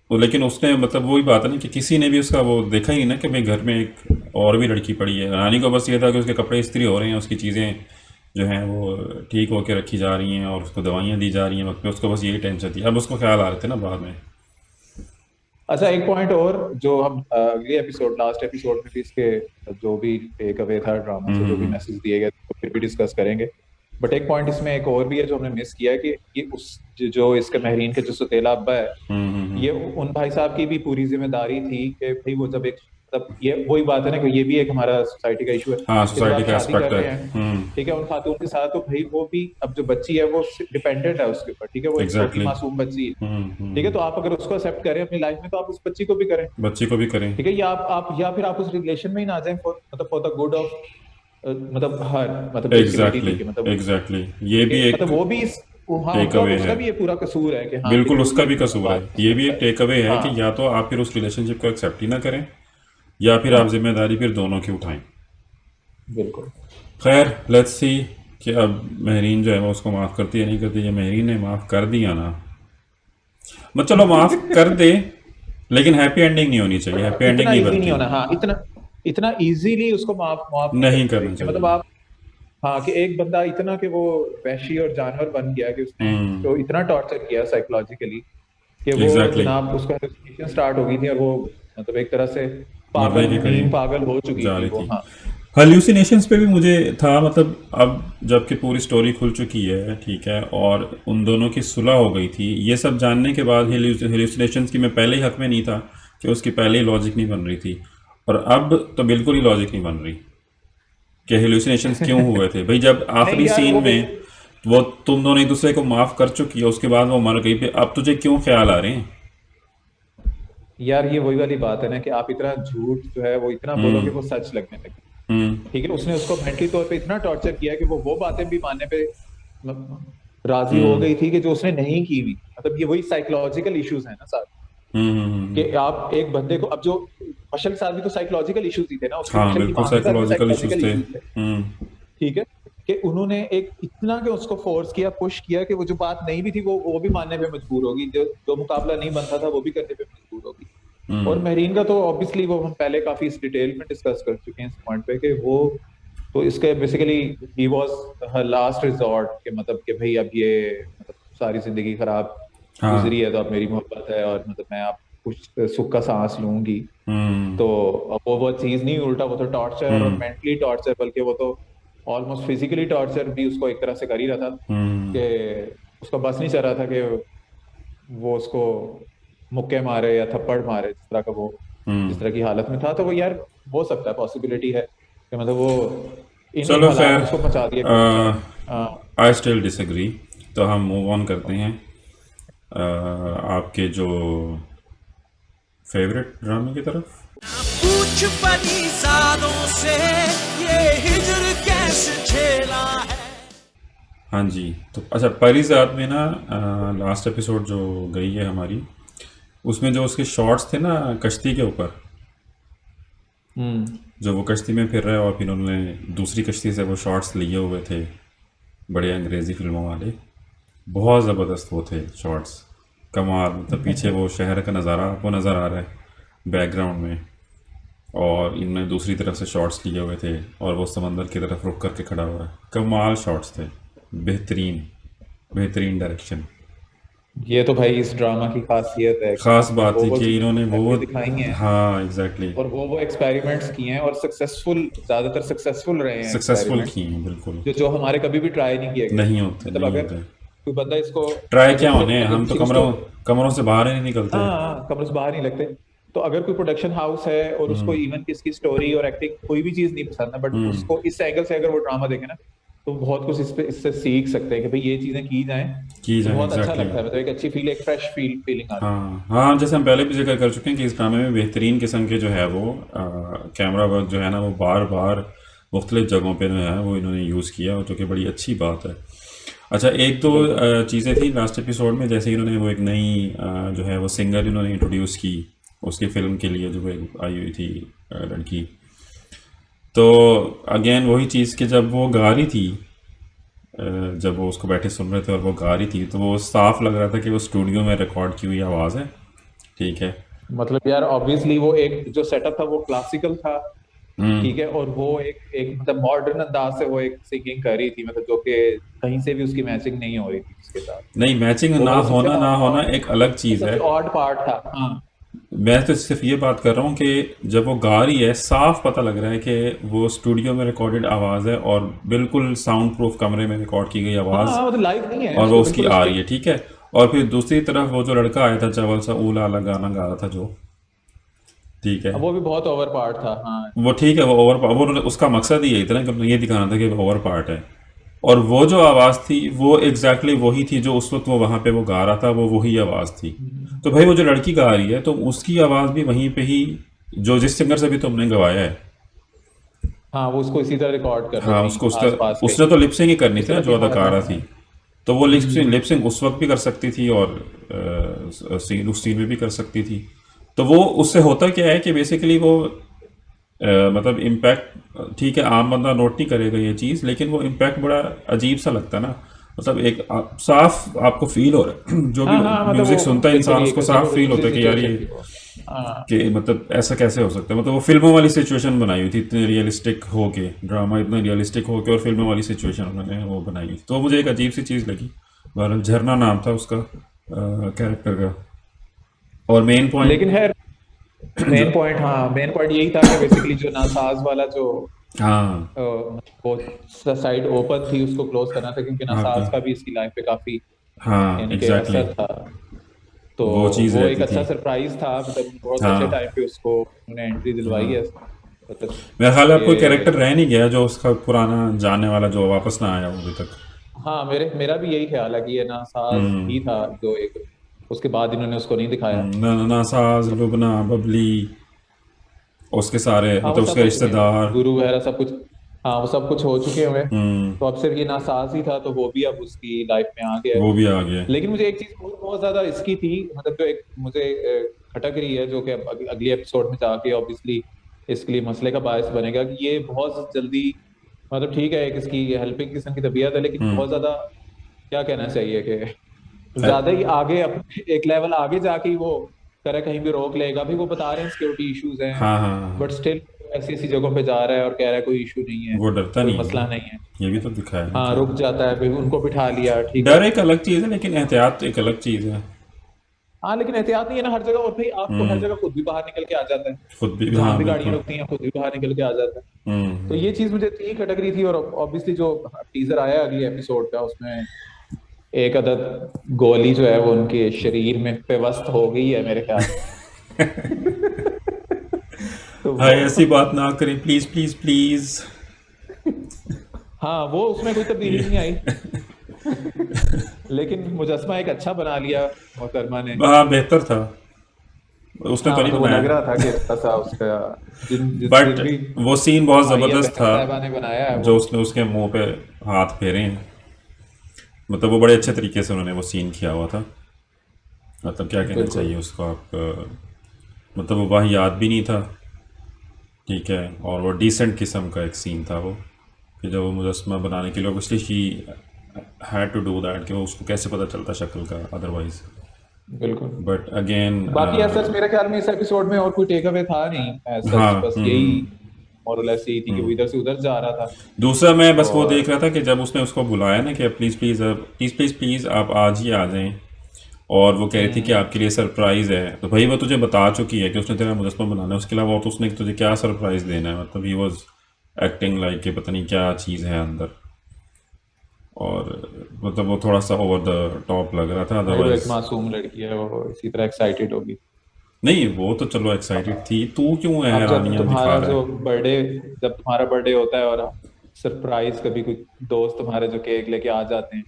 लेकिन उसने मतलब वही बात है ना कि किसी ने भी उसका वो देखा ही ना कि भाई घर में एक और भी लड़की पड़ी है। नानी को बस ये था कि उसके कपड़े इस्त्री हो रहे हैं, उसकी चीज़ें जो हैं वो ठीक होके रखी जा रही हैं और उसको दवाइयाँ दी जा रही हैं वक्त पे, उसको बस यही टेंशन थी। अब उसको ख्याल आ रहे थे ना बाद में। अच्छा, एक पॉइंट और जो हम अगले एपिसोड लास्ट एपिसोड में भी इसके जो भी टेक अवे था ड्रामा से, जो भी मैसेज दिए गए तो फिर भी डिस्कस करेंगे। बट एक पॉइंट इसमें एक और भी है जो हमने मिस किया है कि ये उस जो इसके महरीन के जो सौतेला अब्बा है, ये उन भाई साहब की भी पूरी जिम्मेदारी थी कि भाई वो जब एक, तब ये वही बात है ना कि ये भी एक हमारा सोसाइटी का इशू है हाँ, कि जब सोसाइटी आप का शादी एस्पेक्ट कर है। रहे हैं, ठीक है, उन खातून के साथ, तो भाई वो भी, अब जो बच्ची है वो डिपेंडेंट है उसके ऊपर, ठीक है, वो एक छोटी एग्जैक्टली। मासूम बच्ची है, ठीक है, तो आप अगर उसको एक्सेप्ट करें अपनी लाइफ में तो आप उस बच्ची को भी करें, बच्ची को भी करें। ठीक है, या आप या फिर आप उस रिलेशन में ही ना जाएं फॉर द गुड ऑफ, मतलब हर, मतलब जिसकी बेटी एग्जैक्टली। थी कि मतलब एग्जैक्टली, ये भी एक मतलब वो भी हाँ, टेक उनका अवे है। उसका भी ये पूरा कसूर है कि हाँ कि बिल्कुल वो उसका भी भी कसूर है। बात ये भी सुनता एक है। टेक अवे है कि हाँ। या तो आप फिर उस रिलेशनशिप को एक्सेप्ट ही ना करें या फिर आप हाँ, जिम्मेदारी फिर दोनों की उठाएं। बिल्कुल। खैर लेट्स सी कि अब महरीन जो है वो उसको माफ़ करती है नहीं करती। ये महरीन ने माफ़ कर दिया ना, मतलब चलो माफ़ कर दे, लेकिन हैप्पी एंडिंग नहीं होनी चाहिए। हैप्पी एंडिंग इतना नहीं इजी नहीं बनती। होना, हाँ, इतना इतना इजीली उसको माफ माफ नहीं नहीं करना चाहिए करना कि मतलब चाहिए। आप, हाँ, कि एक बंदा इतना कि वो वहशी और जानवर बन गया कि उसने हम्म। उसको इतना टॉर्चर किया साइकोलॉजिकली कि वो एग्जैक्टली। जनाब उसका हेलुसिनेशन स्टार्ट हो गई थी और वो मतलब एक तरह से मरने पागल, के नीम करीब पागल हो चुकी जा थी रही वो। थी। हाँ। हल्यूसिनेशंस पे भी मुझे था मतलब, अब जबकि पूरी स्टोरी खुल चुकी है ठीक है और उन दोनों की सुलह हो गई थी, ये सब जानने के बाद हेल्यूसिनेशंस की मैं पहले ही हक में नहीं था कि उसकी पहले ही लॉजिक नहीं बन रही थी। और अब तो बिल्कुल ही लॉजिक नहीं बन रही कि हेल्यूसिनेशंस क्यों हुए थे भाई। जब नहीं आखिरी यार, सीन वो में वो तुम दोनों एक दूसरे को माफ़ कर चुकी है, उसके बाद वो मर गई, फिर अब तुझे क्यों ख्याल आ रहे हैं? यार ये वही वाली बात है ना कि आप इतना झूठ जो है वो इतना बोलो कि हम्म। वो सच लगने लगे, हम्म। ठीक है, उसने उसको मेंटली तौर पे इतना टॉर्चर किया कि वो बातें भी मानने पे मतलब राजी हो हम्म। गई थी कि जो उसने नहीं की हुई, मतलब ये वही साइकोलॉजिकल इश्यूज है ना साथ, कि आप एक बंदे को, अब जो मशल के साथ भी तो साइकोलॉजिकल इश्यूज ही थे ना, उसकी हाँ मशल की बिल्कुल माँ के साथ भी साइकोलॉजिकल इश्यूज साइकोलॉजिकल थे। इश्यूज थे, ठीक है, कि उन्होंने एक इतना कि उसको फोर्स किया, पुश किया कि वो जो बात नहीं भी थी वो भी मानने पे मजबूर होगी, जो जो मुकाबला नहीं बनता था वो भी करने पे मजबूर होगी। और महरीन का तो ऑब्वियसली वो हम पहले काफी इस डिटेल में डिस्कस कर चुके हैं इस पॉइंट पे कि वो तो इसके basically he was her last resort, कि मतलब कि भाई अब ये मतलब सारी जिंदगी खराब हाँ। गुजरी है तो अब मेरी मोहब्बत है और मतलब मैं आप कुछ सुख का सांस लूंगी, हम्म। तो अब वो चीज नहीं, उल्टा वो तो टॉर्चर और हम्म। मेंटली टॉर्चर, बल्कि वो तो ऑलमोस्ट फिजिकली टॉर्चर भी उसको एक तरह से कर ही रहा था हम्म। कि उसका बस नहीं चल रहा था कि वो उसको मुक्के मारे या थप्पड़ मारे, जिस तरह का वो जिस हम्म। तरह की हालत में था, तो वो यार हो सकता है, पॉसिबिलिटी है कि मतलब वो इन चलो हालात खैर, में उसको पहुंचा दिया कि वो बेचारा। हाँ। I still disagree. तो हम मूव ऑन करते हैं आपके जो फेवरेट ड्रामे की तरफ। पूछ पनीजादों से ये हिजर कैसे झेला है। हाँ जी। तो अच्छा, परिजात में ना लास्ट एपिसोड जो गई है हमारी, उसमें जो उसके शॉट्स थे ना कश्ती के ऊपर, हम्म। जो वो कश्ती में फिर रहे और फिर उन्होंने दूसरी कश्ती से वो शॉट्स लिए हुए थे, बड़े अंग्रेज़ी फिल्मों वाले, बहुत ज़बरदस्त वो थे शॉट्स, कमाल। मतलब पीछे वो शहर का नज़ारा आपको नज़र आ रहा है बैकग्राउंड में, और इनमें दूसरी तरफ से शॉट्स लिए हुए थे और वो समंदर की तरफ रुक करके खड़ा हुआ है। कमाल शॉट्स थे, बेहतरीन बेहतरीन डायरेक्शन। ये तो भाई इस ड्रामा की खासियत है कि ख़ास इसमें बात थी वो कि इन्होंने वो, चीजें दिखाई हैं हाँ एग्जैक्टली, और वो एक्सपेरिमेंट्स किए हैं और सक्सेसफुल, ज्यादातर सक्सेसफुल रहे हैं सक्सेसफुल एक्सपेरिमेंट्स, की हैं बिल्कुल। जो जो हमारे कभी भी ट्राई नहीं किए गए। नहीं होते, मतलब नहीं अगर होते। कोई बंदा इसको, ट्राई अगर क्या जैसे होने, अगर हम तो किसी को कमरों कमरों से बाहर ही नहीं निकलते। हाँ कमरे से बाहर नहीं लगते। तो अगर कोई प्रोडक्शन हाउस है और उसको इवन कि इसकी स्टोरी और एक्टिंग कोई भी चीज नहीं पसंद है, बट उसको इस एंगल से अगर वो ड्रामा देखे ना, तो बहुत कुछ इससे सीख सकते हैं कि भाई ये चीजें की जाएं, की तो जाए बहुत अच्छा एग्जैक्टली। लगता है। मतलब एक अच्छी फील, एक फ्रेश फीलिंग आती है। हाँ हाँ, जैसे हम पहले भी जिक्र कर चुके हैं कि इस ड्रामे में बेहतरीन किस्म के जो है वो कैमरा वर्क जो है ना, वो बार बार मुख्तलिफ जगहों पे जो है वो इन्होंने यूज़ किया, और जो कि बड़ी अच्छी बात है। अच्छा, एक दो चीज़ें थी लास्ट एपिसोड में, जैसे इन्होंने वो एक नई जो है वो सिंगर इन्होंने इंट्रोड्यूस की उसकी फ़िल्म के लिए, जो वो एक आई हुई थी लड़की। तो अगेन वही चीज़ कि जब वो गा रही थी, जब वो उसको बैठे सुन रहे थे और वो गा रही थी, तो वो साफ लग रहा था कि वो स्टूडियो में रिकॉर्ड की हुई आवाज़ है। ठीक है। मतलब यार ऑब्वियसली वो एक जो सेटअप था वो क्लासिकल था, ठीक है, और वो एक एक मतलब मॉडर्न अंदाज से वो एक सिंगिंग कर रही थी, मतलब जो कि कहीं से भी उसकी मैचिंग नहीं हो रही थी उसके साथ। नहीं, मैचिंग वो ना मतलब सबसे होना ना होना एक अलग चीज़ है। सबसे ऑड पार्ट था। हाँ मैं तो सिर्फ ये बात कर रहा हूँ कि जब वो गा रही है, साफ पता लग रहा है कि वो स्टूडियो में रिकॉर्डेड आवाज़ है और बिल्कुल साउंड प्रूफ कमरे में रिकॉर्ड की गई हाँ आवाज़, हाँ, मतलब लाइव नहीं है और वो उसको, उसकी बिल्कुल आ उसके। रही है। ठीक है। और फिर दूसरी तरफ वो जो लड़का आया था चवल सा ऊला वाला गाना गा रहा था जो, ठीक है, अब वो भी बहुत ओवर पार्ट था। हाँ वो ठीक है, वो वो उसका मकसद ही यही था ना कि ये दिखाना था कि वो ओवर पार्ट है। और वो जो आवाज़ थी वो एग्जैक्टली वही थी जो उस वक्त वो वहाँ पे वो गा रहा था, वो वही आवाज़ थी। तो भाई वो जो लड़की गा रही है तो उसकी आवाज़ भी वहीं पे ही, जो जिस सिंगर से भी तुमने गवाया है, हाँ, वो उसको इसी तरह रिकॉर्ड कर रहे हाँ थे उसको आस पास के। उसने तो लिपसिंग ही करनी इस थी ना तरह जो की अदाकारा थी। तो वो लिपसिंग उस वक्त भी कर सकती थी और उस सीन में भी कर सकती थी। तो वो उससे होता क्या है कि बेसिकली वो मतलब इम्पैक्ट, ठीक है आम बंदा नोट नहीं करेगा ये चीज़, लेकिन वो इम्पैक्ट बड़ा अजीब सा लगता है ना। मतलब एक साफ आपको फील हो रहा है जो भी हाँ हाँ, मतलब म्यूजिक वो सुनता है बिल्कुल इंसान, ही उसको एक साफ फील होता है कि यार सिचुएशन ये, थी वो। हाँ कि मतलब ऐसा कैसे हो सकता है। मतलब वो फिल्मों वाली सिचुएशन बनाई हुई थी, इतने रियलिस्टिक हो के, ड्रामा इतना रियलिस्टिक हो के और फिल्मों वाली सिचुएशन उन्होंने वो बनाई हुई थी। तो मुझे एक अजीब सी चीज़ लगी। बहरहाल झरना नाम था उसका कैरेक्टर का। और मेन पॉइंट लेकिन है जो, मेन पॉइंट, हाँ मेन पॉइंट यही था कि बेसिकली जो नासाज वाला जो हाँ वो साइड ओपन थी उसको क्लोज करना था, क्योंकि आपका, नासाज का भी इसकी लाइफ पे काफी हाँ यानी कि एग्जैक्टली असर था। तो वो चीज़ वो एक रहती अच्छा थी। सरप्राइज था, मतलब बहुत अच्छे हाँ टाइम पे उसको उन्होंने एंट्री दिलवाई है। मतलब मेरा ख्याल है अब कोई ये, कैरेक्टर रह नहीं गया जो उसका पुराना जानने वाला जो वापस ना आया हो अभी तक। हाँ मेरा भी यही ख्याल है कि ये नासाज ही था जो एक, उसके बाद इन्होंने उसको नहीं दिखाया। नासाज, लुबना, बबली, उसके सारे हाँ वो मतलब सब उसके हो चुके हैं, रिश्तेदार। गुरु वगैरह सब कुछ। हाँ वो सब कुछ हो चुके हुए हैं। हम्म, तो अब सिर्फ ये नासाज ही था, तो वो भी अब उसकी लाइफ में आ गया है। वो भी आ गए। लेकिन मुझे एक चीज बहुत बहुत ज्यादा इसकी थी, मतलब जो एक मुझे खटक रही है, जो कि अब अगली एपिसोड में जाके ऑब्वियसली इसके लिए मसले का बायस बनेगा, कि ये बहुत जल्दी, मतलब ठीक है एक इसकी हेल्पिंग किस्म की तबीयत है, लेकिन बहुत ज्यादा क्या कहना चाहिए कि अ- ज्यादा ही आगे एक लेवल आगे जाके ही वो करे, कहीं भी रोक लेगा। भी वो बता रहे हैं सिक्योरिटी इश्यूज हैं, हाँ हाँ हाँ, बट स्टिल ऐसी ऐसी जगहों पे जा रहा है और कह रहा है कोई इशू नहीं है, वो डरता कोई नहीं है मसला ना, नहीं है। ये भी तो दिखाया है ना हाँ कि रुक जाता है, फिर उनको बिठा लिया, ठीक है। डर एक अलग चीज़ है लेकिन एहतियात एक अलग चीज़ है। हाँ लेकिन एहतियात नहीं है ना हर जगह, और भाई आप तो हर जगह खुद भी बाहर निकल के आ जाता है, खुद भी, जहां हाँ भी गाड़ियां बिल्कुल। रुकती हैं खुद भी बाहर निकल के आ जाता है। तो हम्म। ये चीज मुझे इतनी खटक रही थी। और ऑब्वियसली जो टीजर आया अगली एपिसोड का, उसमें एक अदद गोली जो है वो उनके शरीर में पेवस्त हो गई है मेरे ख्याल तो हाँ, वो ऐसी बात ना करें प्लीज़ प्लीज़ प्लीज़। हाँ वो उसमें कोई तब्दीली नहीं आई लेकिन मुजस्मा एक अच्छा बना लिया मोहतरमा ने। हाँ बेहतर था, उसने हाँ तो नहीं मतलब वो लग बनाया, रहा था कि अच्छा सा उसका जिस बट भी वो सीन बहुत माहिया ज़बरदस्त बेगम था साहिबा ने बनाया है वो। जो उसने उसके मुंह पे हाथ फेरे हैं। मतलब वो बड़े अच्छे तरीके से उन्होंने वो सीन किया हुआ था। मतलब क्या कहना बिल्कुल। चाहिए उसको आप, मतलब वो वाहियात भी नहीं था, ठीक है, और वो डिसेंट किस्म का एक सीन था वो, कि जब वो मुजस्समा बनाने के लिए obviously she had to do that कि उसको कैसे पता चलता शक्ल का अदरवाइज। बिल्कुल। बट अगेन बाकी ऐसा मेरे ख्याल में इस एपिसोड में और कोई टेक अवे था नहीं ऐसा, हाँ बस यही और लेस यही थी कि वो इधर से उधर जा रहा था। दूसरा मैं बस वो और देख रहा था कि जब उसने उसको बुलाया ना कि please please please please please आप आज ही आ जाएं, और वो कह रही थी कि आपके लिए सरप्राइज़ है, तो भाई वो तुझे बता चुकी है कि उसने तेरा मुजस्समा बनाना है, उसके अलावा और तो उसने तुझे क्या सरप्राइज़ देना है। मतलब ही वॉज एक्टिंग लाइक कि पता नहीं क्या चीज़ है अंदर, और मतलब वो थोड़ा सा ओवर द टॉप लग रहा था वो एक अदरवाइज। मासूम लड़की है, वो इसी तरह एक्साइटेड होगी। नहीं वो तो चलो एक्साइटेड थी, तू क्यों अब हैरानियां दिखा रहा है? जब तुम्हारा बर्थडे होता है और सरप्राइज कभी कोई दोस्त तुम्हारे जो केक लेके आ जाते हैं,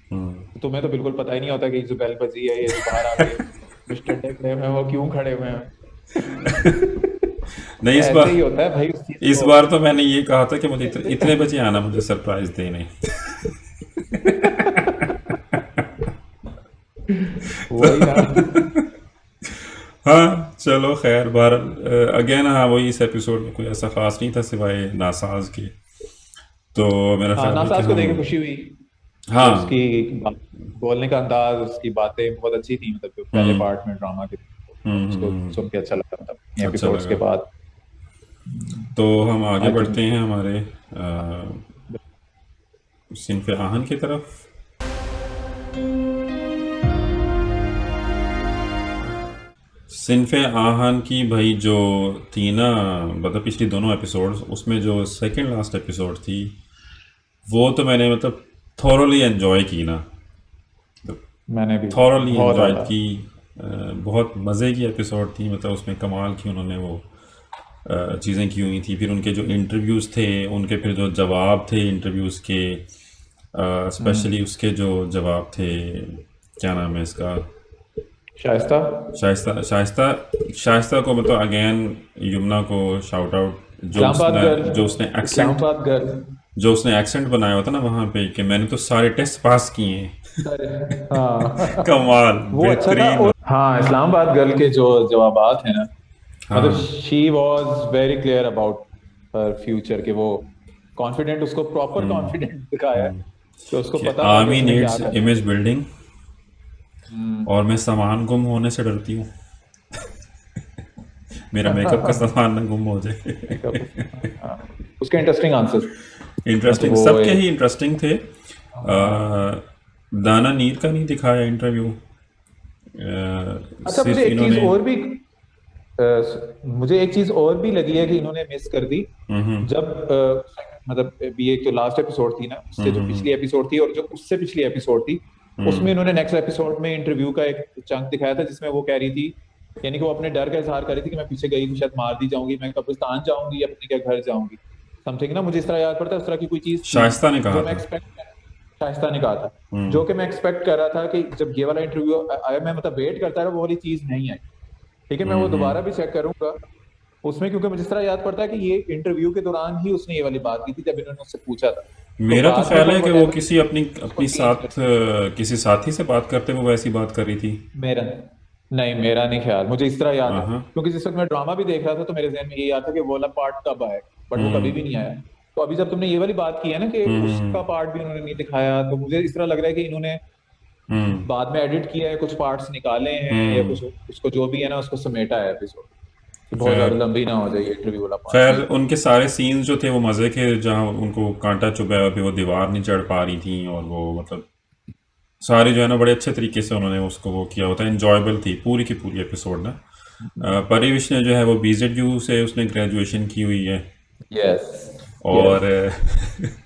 तो तुम्हें तो बिल्कुल पता ही नहीं होता कि जो बेल बजी है, ये जो बाहर आके मिस्टर डे खड़े हुए हैं वो क्यों खड़े हुए हैं। नहीं इस ऐसे बार, ही होता है भाई उस चीज इस को। बार तो मैंने ये कहा था कि मुझे इतने बजे आना, मुझे सरप्राइज देने। वही ना। हाँ चलो खैर, बार अगेन हाँ वही, इस एपिसोड में कोई ऐसा खास नहीं था सिवाय नासाज के। तो मेरा हाँ, ख्याल है कि नासाज को देख के हम, खुशी हुई। हाँ उसकी बोलने का अंदाज, उसकी बातें बहुत अच्छी थी, मतलब जो पहले पार्ट में ड्रामा के, उसको सुन के अच्छा लगा था अच्छा एपिसोड्स के लगा। बाद। तो हम आगे आई थिंक बढ़ते हैं हमारे सिनफ आहन की तरफ। सिनफ आहन की भाई जो थी ना, मतलब पिछली दोनों एपिसोड्स, उसमें जो सेकंड लास्ट एपिसोड थी वो तो मैंने मतलब थॉरोली एंजॉय की ना, मैंने भी थॉरोली बहुत एंजॉय ज्यादा। की। बहुत मज़े की एपिसोड थी, मतलब उसमें कमाल की उन्होंने वो चीज़ें की हुई थी। फिर उनके जो इंटरव्यूज़ थे, उनके फिर जो जवाब थे इंटरव्यूज़ के, स्पेशली उसके जो जवाब थे, क्या नाम है इसका, शाइस्ता। शाइस्ता शाइस्ता शाइस्ता को मतलब अगेन यमुना को शाउट आउट, इस्लामाबाद गर्ल। जो उसने एक्सेंट, इस्लामाबाद गर्ल। जो उसने एक्सेंट बनाया होता ना वहाँ पे कि मैंने तो सारे टेस्ट पास किए हैं। अरे हाँ। कमाल, वो अच्छा था। बेहतरीन। और हाँ, इस्लामाबाद गर्ल के जो जवाबात हैं ना, मतलब हाँ she was very clear about her future के। वो कॉन्फिडेंट, उसको प्रॉपर कॉन्फिडेंट दिखाया है कि उसको कि पता था कि आर्मी उसने क्या नीड्स करना इमेज बिल्डिंग, है। और मैं सामान गुम होने से डरती हूँ। मेरा मेकअप का सामान ना गुम हो जाए। हाँ, उसके इंटरेस्टिंग आंसर्स। मतलब इंटरेस्टिंग, वो सबके एक ही इंटरेस्टिंग थे। दाना नीर का नहीं दिखाया इंटरव्यू, अच्छा, सिर्फ इन्होंने। मुझे एक चीज और भी लगी है कि इन्होंने मिस कर दी। जब मतलब ये एक जो लास्ट एपिसोड थी ना, उससे जो पिछली एपिसोड थी और जो उससे पिछली एपिसोड थी, उसमें इन्होंने नेक्स्ट एपिसोड में इंटरव्यू का एक चंक दिखाया था जिसमें वो कह रही थी, यानी कि वो अपने डर का इजहार कर रही थी कि मैं पीछे गई तो शायद मार दी जाऊंगी, मैं कब्रिस्तान जाऊंगी या अपने क्या घर जाऊंगी, समथिंग ना, मुझे इस तरह याद पड़ता है। उस तरह की कोई चीज थी शाइस्ता ने कहा जो मैं था। एक्सपेक्ट शाइस्ता ने कहा था, जो कि मैं एक्सपेक्ट कर रहा था कि जब ये वाला इंटरव्यू आया, मैं मतलब वेट करता रहा, वो वाली चीज नहीं आई। ठीक है, मैं वो दोबारा भी चेक करूंगा उसमें, क्योंकि मुझे इस तरह याद पड़ता है कि ये इंटरव्यू के दौरान ही उसने ये वाली बात की थी जब इन्होंने उससे पूछा था। तो मेरा तो बाद में ख्याल वो है कि वो whatever किसी अपनी उसको अपनी चेंज साथ कर। किसी साथी से बात करते हुए वैसी बात कर रही थी। मेरा नहीं, मेरा नहीं ख्याल, मुझे इस तरह याद है हाँ क्योंकि जिस वक्त मैं ड्रामा भी देख रहा था तो मेरे जहन में ये याद था कि वो वाला पार्ट कब आए, बट वो कभी भी नहीं आया। तो अभी जब तुमने ये वाली बात की है ना कि उसका पार्ट भी उन्होंने नहीं दिखाया, तो मुझे इस तरह लग रहा है कि इन्होंने बाद में एडिट किया है, कुछ पार्ट्स निकाले हैं या कुछ उसको जो भी है ना उसको समेटा है एपिसोड, कि बहुत ज्यादा खैर, लंबी ना हो जाए ये इंटरव्यू वाला खैर पार्ट। उनके सारे सीन्स जो थे वो मज़े के, जहाँ उनको कांटा चुभाया, फिर वो दीवार नहीं चढ़ पा रही थी, और वो मतलब सारे जो है ना बड़े अच्छे तरीके से उन्होंने उसको वो किया होता है। इंजॉयबल थी पूरी की पूरी एपिसोड ना। परिविश ने जो है वो BZU से उसने ग्रेजुएशन की हुई है, यस। और यस,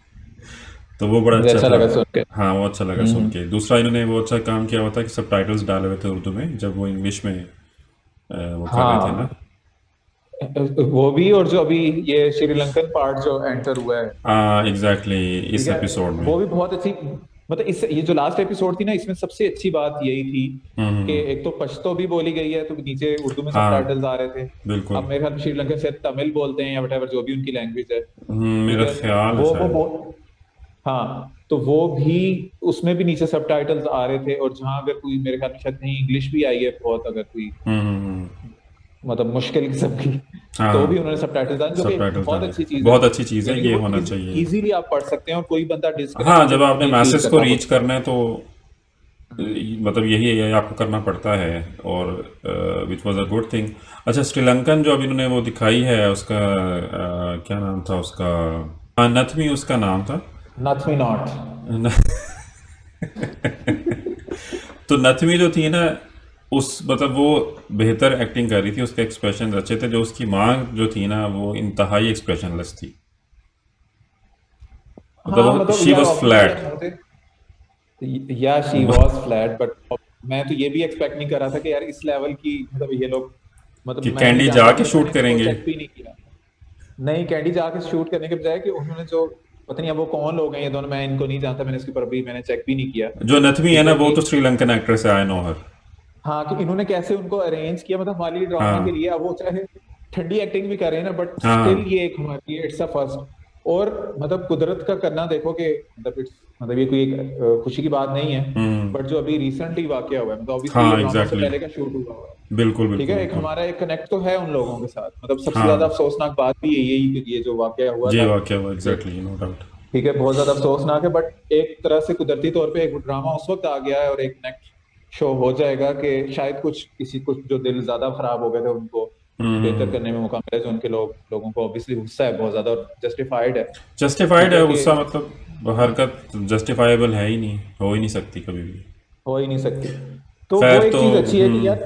तो वो बड़ा मुझे अच्छा अच्छा था। लगा सुन के। हाँ वो अच्छा लगा सुन के। दूसरा इन्होंने वो अच्छा काम किया हुआ था कि सबटाइटल्स डाले हुए थे उर्दू में, जब वो इंग्लिश में वो कर रहे थे ना। हाँ, वो भी, और जो अभी ये श्रीलंकन पार्ट जो एंटर हुआ है, हाँ एग्जैक्टली, ठीक इस है, एपिसोड में। वो भी बहुत अच्छी। मतलब इस ये जो लास्ट एपिसोड थी ना, इसमें सबसे अच्छी बात यही थी कि एक तो पश्तो भी बोली गई है तो नीचे उर्दू में हाँ सबटाइटल्स आ रहे थे। बिल्कुल। अब मेरे ख्याल में श्रीलंकन से तमिल बोलते हैं या वटेवर जो भी उनकी लैंग्वेज है, ठीक मेरा है। ख्याल है शायद। हाँ, तो वो भी, उसमें भी नीचे सबटाइटल्स आ रहे थे, और जहां अगर कोई, मेरे ख्याल में शायद कहीं इंग्लिश भी आई है बहुत, अगर कोई मतलब मुश्किल किस्म की, हाँ तो भी उन्होंने सबटाइटल्स डाले, जो कि सबटाइटल्स बहुत डाले, अच्छी चीज है, बहुत अच्छी चीज़ है, यानी कि ये वो होना चाहिए। इजीली आप पढ़ सकते हैं और कोई बंदा हाँ, डिसकनेक्टेड जब आपने नहीं फील मैसेज को करता रीच खुद करना है तो मतलब यही है, आपको करना पड़ता है, और which was a good thing. अच्छा, श्रीलंकन जो अभी इन्होंने वो दिखाई है उसका क्या नाम था उसका? हाँ, नथमी उसका नाम था। नथ मी नॉट। न- तो नथमी जो थी ना, उस मतलब वो बेहतर एक्टिंग कर रही थी, उसके एक्सप्रेशन अच्छे थे। जो उसकी माँ जो थी ना, वो इंतहाई एक्सप्रेशनलेस थी, मतलब हाँ वो मतलब शी यार वॉज ऑब्वियसली फ्लैट। अब मुझे, या शी वाज फ्लैट, बट मैं तो ये भी एक्सपेक्ट नहीं कर रहा था कि यार इस लेवल की, मतलब ये लोग, मतलब कि मैं नहीं कैंडी जानता, जाके मतलब मैंने शूट इसको करेंगे। चेक भी नहीं किया। नहीं, कैंडी जाके शूट करने के बजाय कि उन्होंने जो, पता नहीं अब वो कौन लोग हैं ये दोनों, मैं इनको नहीं जानता, मैंने इसके ऊपर अभी मैंने चेक भी नहीं किया। जो नथमी है ठीक ना, है वो कि तो श्रीलंकन एक्ट्रेस है, आई नो हर। हाँ, कि इन्होंने कैसे उनको अरेंज किया, मतलब हमारे ड्रामा के हाँ लिए। अब वो चाहे ठंडी एक्टिंग भी कर रहे हैं ना, बट स्टिल हाँ। ये एक हमारे लिए इट्स अ फर्स्ट। और मतलब कुदरत का करना देखो कि मतलब इट्स, मतलब ये कोई एक खुशी की बात नहीं है, बट जो अभी रिसेंटली वाकया हुआ है, मतलब ऑब्वियसली ये हाँ ड्रामा से एग्जैक्टली, पहले का शूट हुआ हुआ है। बिल्कुल ठीक बिल्कुल है, एक बिल्कुल। हमारा एक कनेक्ट तो है उन लोगों के साथ, मतलब सबसे ज्यादा हाँ, अफसोसनाक बात भी यही है कि ये जो वाकया हुआ ये था, वाकया हुआ, कि एग्जैक्टली, नो डाउट। ठीक है बहुत ज्यादा अफसोसनाक है, बट एक तरह से कुदरती तौर पे एक ड्रामा उस वक्त आ गया है और एक नेक्स्ट शो हो जाएगा कि शायद कुछ किसी कुछ जो दिल ज्यादा खराब हो गए थे उनको बेहतर करने में मौका मिले, जो उनके लोगों को ऑब्वियसली गुस्सा है बहुत ज्यादा और जस्टिफाइड है। जस्टिफाइड ठीक है है कि गुस्सा, मतलब हरकत जस्टिफाइबल है ही नहीं, हो ही नहीं सकती कभी भी। हो ही नहीं सकती। तो वो खैर एक तो चीज अच्छी है कि यार,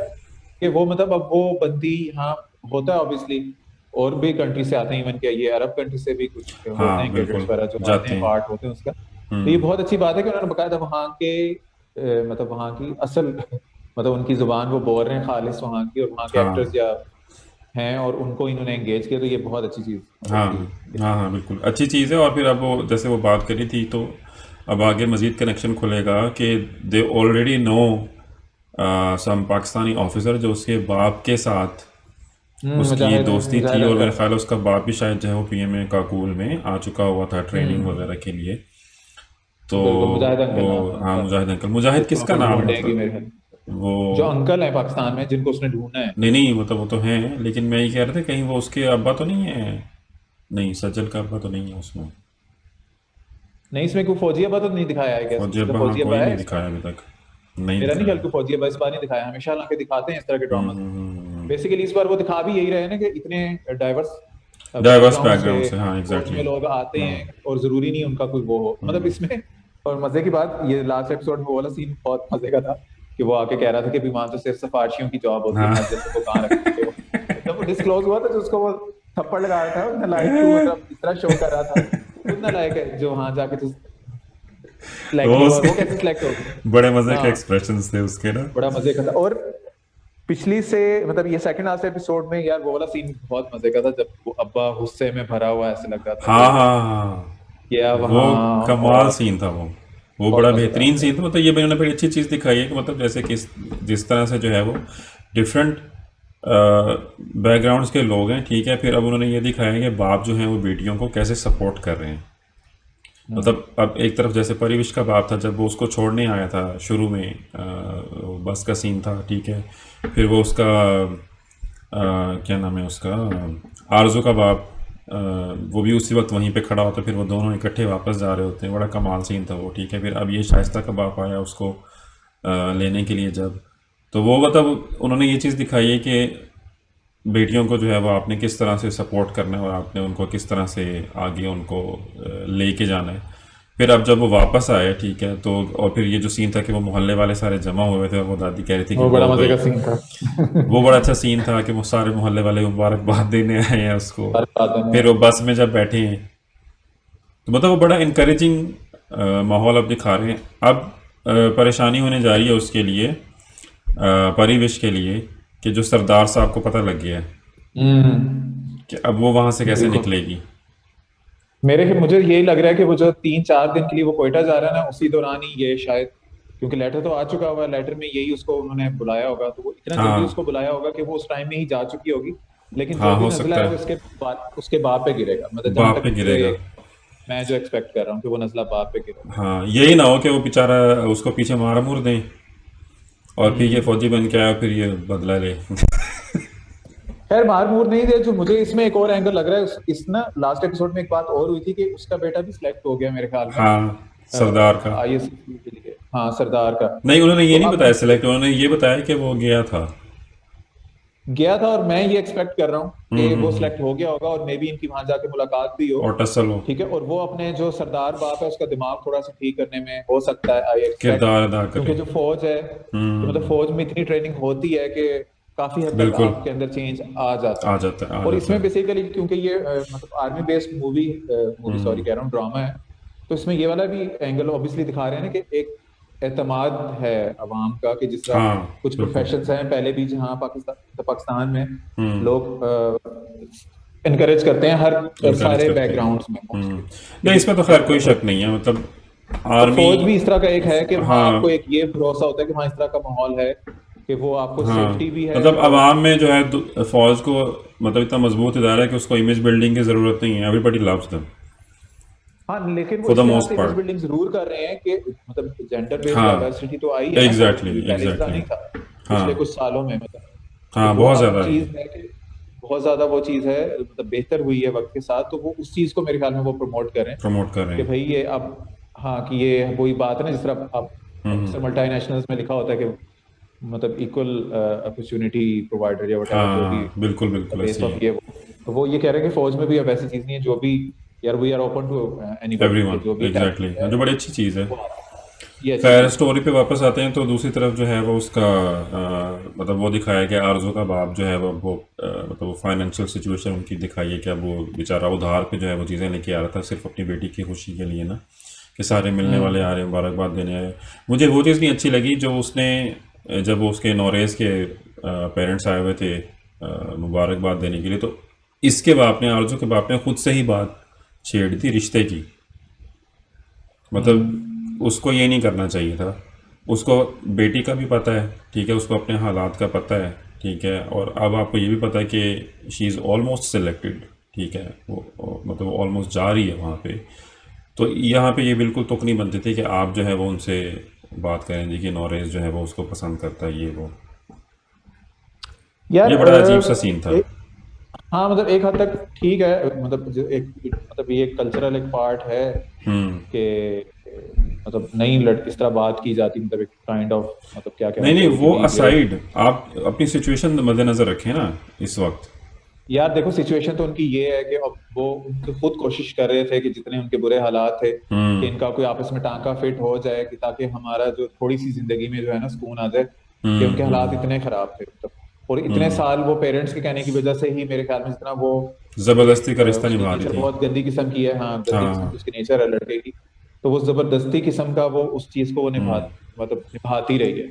कि वो मतलब अब वो बंदी, हाँ होता है ऑब्वियसली, और भी कंट्री से आते हैं, इवन के ये अरब कंट्री से भी कुछ होते हाँ हैं कैडेट्स बिल्कुल, वगैरह जो आते जाते हैं, हैं। पार्ट होते हैं उसका। तो ये बहुत अच्छी बात है कि उन्होंने बकायदा वहाँ के मतलब वहाँ की असल मतलब उनकी जुबान वो बोल रहे हैं खालिस वहाँ की, और वहाँ के एक्टर्स हाँ या हैं और उनको इन्होंने एंगेज किया, तो ये बहुत अच्छी चीज मतलब हाँ थी। हाँ हाँ, बिल्कुल अच्छी चीज़ है। और फिर अब वो जैसे वो बात करी थी, तो अब आगे मज़ीद कनेक्शन खुलेगा कि they already know some Pakistani officer जो उसके बाप के साथ उसकी मुजाहिद दोस्ती थी, मुजाहिद और मेरा अंकल। ख्याल है उसका बाप भी शायद जो है वो पीएमए काकूल में आ चुका हुआ था ट्रेनिंग हम्म, वगैरह के लिए। तो बिल्कुल मुजाहिद वो, अंकल नाम है हाँ उनका। मुजाहिद अंकल, मुजाहिद उसको किसका अपन नाम ढूंढेंगे मतलब? मेरे ख्याल, वो जो अंकल है पाकिस्तान में जिनको उसने ढूंढना है। नहीं नहीं, मतलब वो तो हैं, लेकिन मैं ये कह रहा था कहीं वो उसके अब्बा तो नहीं है? नहीं, सज्जल का अब्बा तो नहीं है उसमें। नहीं, इसमें कोई फौजी अब्बा तो नहीं दिखाया है, क्या फौजी इसमें अब्बा, हाँ, फौजी अब्बा कोई है नहीं इसमें? दिखाया अभी तक, नहीं मेरा नहीं ख्याल दिखाया। कोई फौजी अब्बा इस बार नहीं दिखाया, हमेशा हालांकि दिखाते हैं इस तरह के ड्रामा। हम्म। बेसिकली इस बार वो दिखा भी यही रहे हैं ना कि इतने डाइवर्स डाइवर्स बैकग्राउंड से बैकग्राउंड से, हाँ फौज एग्जैक्टली। में लोग आते हैं, और जरूरी नहीं उनका कोई वो हो, मतलब इसमें। और मजे की बात, ये लास्ट एपिसोड में वो वाला सीन बहुत मजे का था कि वो आके कह रहा था कि विमान तो सिर्फ सफारशियों की जॉब होती है, हाँ मंजिल तो वो कहाँ रखेंगे वो। जब वो डिस्क्लोज हुआ था, जो उसको वो थप्पड़ लगा रहा था और नालायक, तू मतलब इस तरह शो कर रहा था, खुद नालायक है जो वहां जाके तू सिलेक्ट वो नहीं हुआ, वो कैसे उसके सिलेक्ट हो गया। बड़े मजे के हाँ, एक्सप्रेशंस थे उसके ना। बड़ा मजे का था। और पिछली से मतलब ये सेकंड लास्ट एपिसोड में यार वो वाला सीन बहुत मजे का था, जब वो अब्बा गुस्से में भरा हुआ ऐसे लग रहा था हाँ कि हाँ हाँ, क्या वो वहाँ, कमाल और सीन था वो बहुत बड़ा मजेदार बेहतरीन था। सीन था। मतलब ये मैंने बड़ी अच्छी चीज़ दिखाई है कि मतलब जैसे कि जिस तरह से जो है वो डिफरेंट बैकग्राउंड्स के लोग हैं, ठीक है। फिर अब उन्होंने ये दिखाया है कि बाप जो हैं वो बेटियों को कैसे सपोर्ट कर रहे हैं। मतलब अब एक तरफ जैसे परिविश का बाप था, जब वो उसको छोड़ने आया था शुरू में, वो बस का सीन था, ठीक है। फिर वो उसका क्या नाम है उसका, आरजू का बाप, वो भी उसी वक्त वहीं पे खड़ा होता है, फिर वो दोनों इकट्ठे वापस जा रहे होते हैं, बड़ा कमाल सीन था वो, ठीक है। फिर अब ये शाइस्ता का बाप आया उसको लेने के लिए, जब तो वो मतलब उन्होंने ये चीज़ दिखाई है कि बेटियों को जो है वो आपने किस तरह से सपोर्ट करना है और आपने उनको किस तरह से आगे उनको लेके जाना है। फिर अब जब वो वापस आए, ठीक है, तो और फिर ये जो सीन था कि वो मोहल्ले वाले सारे जमा हुए थे और वो दादी कह रही थी कि वो बड़ा वो मजे कोई, का सीन था। वो बड़ा अच्छा सीन था कि वो सारे मोहल्ले वाले मुबारकबाद देने आए हैं उसको। हर बात में। फिर वो बस में जब बैठे हैं, तो मतलब वो बड़ा इनकरेजिंग माहौल अब दिखा रहे हैं। अब परेशानी होने जा रही है उसके लिए, परिवेश के लिए, कि जो सरदार साहब को पता लग गया है हम्म, कि अब वो वहाँ से कैसे बिल्कुल। निकलेगी। मुझे यही लग रहा है कि वो जो 3-4 दिन के लिए वो कोयटा जा रहा है ना, उसी दौरान ही ये शायद, क्योंकि लेटर तो आ चुका हुआ है, लेटर में यही उसको उन्होंने बुलाया होगा, तो वो इतना जल्दी हाँ उसको बुलाया होगा कि वो उस टाइम में ही जा चुकी होगी। लेकिन जो हाँ, भी हो नजला सकता है वो है, उसके बाप पे गिरेगा, मतलब जहां बाप तक पे मुझे, गिरेगा। मैं जो एक्सपेक्ट कर रहा हूँ कि वो नजला बाप पे गिरेगा। हाँ, यही ना हो कि वो बेचारा उसको पीछे मार मुर दें और फिर ये हम्म, फौजी बन के आया, फिर ये बदला ले। खैर मार मूर नहीं दे। जो मुझे इसमें एक और एंगल लग रहा है, इस ना लास्ट एपिसोड में एक बात और हुई थी कि उसका बेटा भी सिलेक्ट हो गया मेरे ख्याल में हाँ, सरदार का। आईएएस के लिए। हाँ, सरदार का। नहीं, उन्होंने ये तो नहीं अब बताया सिलेक्ट, उन्होंने ये बताया कि वो गया था। गया था, और मैं ये एक्सपेक्ट कर रहा हूँ कि वो हम्म। सिलेक्ट हो गया होगा और मे बी इनकी वहां जाके मुलाकात भी हो। और टसल हो, ठीक है, और वो अपने जो सरदार बाप है उसका दिमाग थोड़ा सा ठीक करने में हो सकता है, आई एक्सपेक्ट। किरदार अदा क्योंकि करे। जो फौज है, कि मतलब हम्म। फौज में इतनी ट्रेनिंग होती है कि काफी हद तक बिल्कुल। आपके अंदर चेंज आ जाता है। आ जाता है, आ और जाता इसमें है। बेसिकली क्योंकि ये मतलब आर्मी बेस्ड मूवी सॉरी हम्म। कह रहा हूँ, ड्रामा है। तो इसमें ये वाला भी एंगल ऑब्वियसली दिखा रहे हैं ना कि एक एतमाद है अवाम का, कि जिस तरह हाँ, कुछ बिल्कुल। प्रोफेशंस हैं पहले भी जहाँ पाकिस्तान में हम्म। लोग इनकरेज करते हैं हर इनकरेज सारे करते हैं। बैकग्राउंड्स में मोस्टली। नहीं, इसमें तो खैर कोई शक नहीं है, मतलब तो आर्मी। फौज भी इस तरह का एक है कि वहाँ आपको हाँ, एक ये भरोसा होता है कि वहाँ इस तरह का माहौल है कि वो आपको हाँ, सेफ्टी भी है। मतलब और अवाम में जो है फौज को, मतलब इतना मजबूत इदारा है कि उसको इमेज बिल्डिंग की जरूरत नहीं है, एवरीबॉडी लव्स देम हाँ, लेकिन वो फॉर द इस लिहाज मोस्ट से इमेज पार्ट। बिल्डिंग जरूर कर रहे हैं कि मतलब जेंडर बेस्ड हाँ, डाइवर्सिटी तो आई है ना फौज में एग्जैक्टली, भी, पहले इस तरह एग्जैक्टली। नहीं था हाँ, पिछले कुछ सालों में, मतलब। तो हाँ, वो बहुत अब ज्यादा है। चीज है कि बहुत ज्यादा वो चीज है, मतलब बेहतर हुई है वक्त के साथ। तो वो उस चीज को मेरे ख्याल में वो प्रमोट कर रहे हैं प्रमोट कर रहे कि हैं। भाई ये अब, हाँ, कि ये वही बात है ना, जिस तरह अब हम्म। अक्सर मल्टीनेशनल्स में लिखा होता है कि मतलब इक्वल अपॉर्चुनिटी प्रोवाइडर या वटेवर जो भी हाँ, बिल्कुल बिल्कुल बेस ऐसे ही ऑफ है। ये वो। तो वो ये कह रहे हैं कि फौज में भी अब ऐसी चीज नहीं है, जो भी यार we are open to anybody के एवरीवन, जो भी एग्जैक्टली, टैलेंट है जो बड़ी अच्छी चीज़ है। वो आता है। ये अच्छी खैर चीज है। स्टोरी पे वापस आते हैं तो दूसरी तरफ जो है वो उसका मतलब वो दिखाया गया, आरजू का बाप जो है वो मतलब वो फाइनेंशियल सिचुएशन उनकी दिखाई है कि अब वो बेचारा उधार पे जो है वो चीज़ें लेके आ रहा था सिर्फ अपनी बेटी की खुशी के लिए ना, कि सारे मिलने वाले आ रहे हैं, मुबारकबाद देने आए। मुझे वो चीज़ नहीं अच्छी लगी जो उसने जब वो उसके नौरेज़ के पेरेंट्स आए हुए थे मुबारकबाद देने के लिए, तो इसके बाप ने, आरजू के बाप ने खुद से ही बात छेड़ दी रिश्ते की। मतलब उसको ये नहीं करना चाहिए था। उसको बेटी का भी पता है, ठीक है, उसको अपने हालात का पता है, ठीक है, और अब आपको ये भी पता है कि शी इज़ ऑलमोस्ट सिलेक्टेड, ठीक है, मतलब वो ऑलमोस्ट जा रही है वहाँ पे। तो यहाँ पे ये बिल्कुल तुक नहीं बनती थी कि आप जो है वो उनसे बात करें जी कि नॉरेज जो है वो उसको पसंद करता है, ये वो। यार ये बड़ा अजीब सा सीन था। हाँ, मतलब एक हद तक ठीक है, मतलब जो एक मतलब ये कल्चरल एक पार्ट है हम्म। कि मतलब नहीं इस तरह बात की जाती, मतलब एक काइंड ऑफ मतलब क्या कहना नहीं नहीं, चाहिए कि वो भाई ये। असाइड, आप अपनी सिचुएशन मद्देनज़र रखें ना इस वक्त। यार देखो, सिचुएशन तो उनकी ये है कि अब वो उनके खुद कोशिश कर रहे थे कि जितने उनके बुरे हालात थे कि हम्म। इनका कोई आपस में टांका फिट हो जाए, कि ताकि हमारा जो थोड़ी सी जिंदगी में जो है ना सुकून आ जाए। कि हम्म। उनके हालात इतने खराब थे, मतलब। और इतने साल वो पेरेंट्स के कहने की वजह से ही मेरे ख्याल में, जितना वो ज़बरदस्ती का रिश्ता उसकी निभा रही नेचर थी। बहुत गंदी किस्म की है, हाँ, गंदी किस्म की हाँ। उसकी नेचर है लड़के की। तो वो जबरदस्ती किस्म का वो उस चीज को वो मतलब निभाती रही है।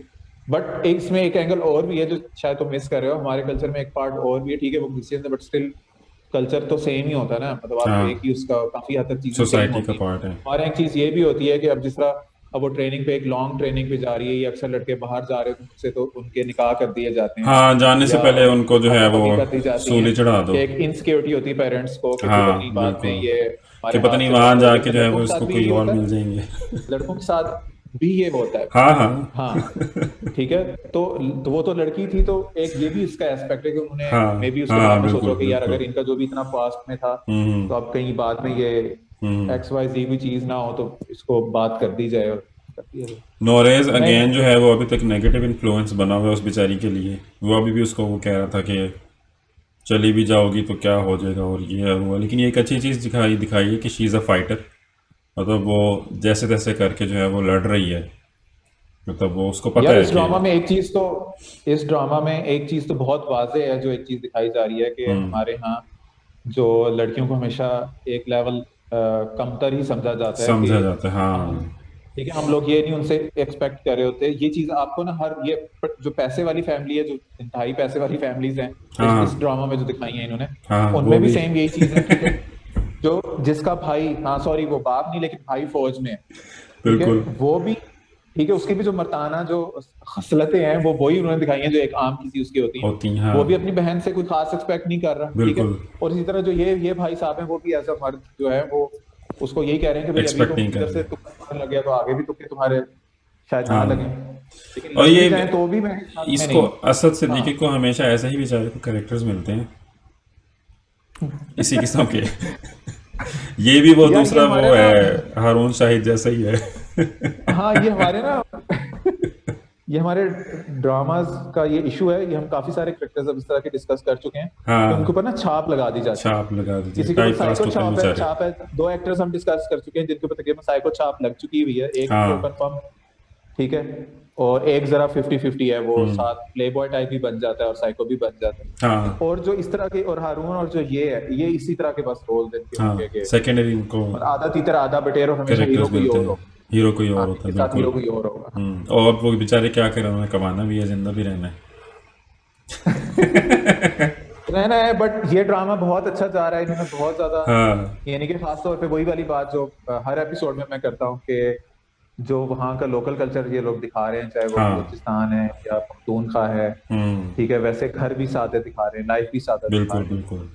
बट एक इसमें एक एंगल और भी है जो शायद तुम मिस कर रहे हो, हमारे कल्चर में एक पार्ट और भी है। ठीक है, वो क्रिश्चियन है बट स्टिल कल्चर तो सेम ही होता है ना, मतलब आप एक हाँ, ही उसका काफी हद तक चीजें सेम सोसाइटी का होती हैं। पार्ट है। और एक चीज ये भी होती है कि अब जिस तरह अब वो ट्रेनिंग पे, एक लॉन्ग ट्रेनिंग पे जा रही है, या अक्सर लड़के बाहर जा रहे हैं तो उनसे तो उनके निकाह कर दिए जाते हैं, हाँ, जाने से या पहले उनको जो है वो शादी कर दी जाती है। सूली चढ़ा कि दो। एक इनसिक्योरिटी होती है पेरेंट्स को कि कोई पता नहीं हाँ, बाद में बिल्कुल, ये कि हमारे पता हाथ नहीं से वहाँ बाहर हो जाए। जाके तो जो है लड़कों वो के साथ इसको भी कोई यही और होता मिल है, जाएंगे। लड़कों के साथ भी ये होता है। हाँ, हाँ। हाँ, ठीक है। तो वो तो लड़की थी, तो एक ये भी इसका एस्पेक्ट है कि उन्होंने मे हाँ, बी उसके हाँ, बाप ने सोचा बिल्कुल कि यार अगर बिल्कुल। इनका जो भी इतना पास्ट में था, हम्म। तो अब कहीं बाद में ये हम्म। XYZ भी चीज ना हो, तो इसको बात कर दी जाए, और कर दिया जाए। नॉरेज नहीं, अगेन जो है वो अभी तक नेगेटिव इन्फ्लुएंस बना हुआ है उस बेचारी के लिए। वो अभी भी उसको वो कह रहा था कि चली भी जाओगी तो क्या हो जाएगा और ये है वो है। लेकिन ये एक अच्छी चीज़ दिखाई है कि शी इज़ अ फाइटर। मतलब वो जैसे तैसे करके जो है वो लड़ रही है। मतलब वो उसको पता यार है कि। इस ड्रामा में एक चीज तो बहुत वाजे है, जो एक चीज दिखाई जा रही है कि हम्म। हमारे यहाँ जो लड़कियों को हमेशा एक लेवल कमतर ही समझा जाता है कि समझा जाता है, हम, हाँ। ठीक है, हम लोग ये नहीं उनसे एक्सपेक्ट कर रहे होते। ये चीज आपको ना हर ये जो पैसे वाली फैमिली है, जो इंतहाई पैसे वाली फैमिलीज हैं, हाँ, इस हाँ, ड्रामा में जो दिखाई है इन्होंने, हाँ, वो उनमें भी भी। सेम यही चीज है। ठीक है, जो जिसका भाई, हाँ सॉरी, वो बाप नहीं लेकिन भाई फौज में है, ठीक है, बिल्कुल। वो भी, ठीक है, उसकी भी जो मर्दाना जो खसलतें हैं वो वही उन्होंने दिखाई हैं जो एक आम किसी उसकी होती हैं। होती हैं, हाँ। वो भी अपनी बहन से कुछ खास एक्सपेक्ट नहीं कर रहा, ठीक है। बिल्कुल। और इसी तरह जो ये भाई साहब हैं, वो भी एज अ मर्द जो है वो उसको यही कह रहे हैं कि भाई अभी एक्सपेक्ट तुम नहीं कर इधर से रहे। तुक्का मारने लग गया, तो आगे भी तुक्के तुम्हारे शायद ना हाँ। लगे, लेकिन और लग ये भी जाए तो भी मेरे ख्याल में इसको नहीं। असद सिद्दीकी को हमेशा ऐसे ही बेचारे को कैरेक्टर्स मिलते हैं इसी किस्म के। ये भी वो यार ये दूसरा वो हमारे ना, है, हारून शाहिद जैसा ही है। हाँ ये हमारे ना ये हमारे ड्रामास का ये इशू है, ये हम काफी सारे करेक्टर्स अब इस तरह के डिस्कस कर चुके हैं कि उनके हाँ, ऊपर ना छाप लगा दी जाती है। छाप लगा दीजिए, किसी के ऊपर टाइप कास्ट साइको होते हैं छाप है, बेचारे। छाप है। 2 एक्टर्स हम डिस्कस कर चुके हैं जिनके ऊपर तकरीबन साइको छाप लग चुकी हुई है, एक तो हाँ। कंफर्म, ठीक है, और एक जरा 50-50 है, वो साथ प्लेबॉय टाइप भी बन जाता है और साइको भी बन जाता है। हाँ और जो इस तरह के, और हारून और जो ये है, ये इसी तरह के बस रोल देते हाँ, होंगे कि सेकेंडरी उनको और आधा तीतर आधा बटेर, और हमेशा हीरो कैरेक्टर्स कोई मिलते और हैं, होगा। हीरो कोई और हाँ, होता इसके है, साथ हीरो बिल्कुल। कोई और होगा। और वो बेचारे क्या करें, उन्होंने कमाना भी है, जिंदा भी रहना है। रहना है, बट ये ड्रामा बहुत अच्छा जा रहा है, इन्होंने बहुत ज्यादा, हाँ यानी कि खास तौर पे वही वाली बात जो हर एपिसोड में मैं करता हूँ कि जो वहाँ का लोकल कल्चर ये लोग दिखा रहे हैं, चाहे वो हाँ। बलूचिस्तान है या पख्तूनख्वा है, ठीक है, वैसे घर भी सादे दिखा रहे हैं, लाइफ भी सादा दिखा बिल्कुल रहे हैं, बिल्कुल।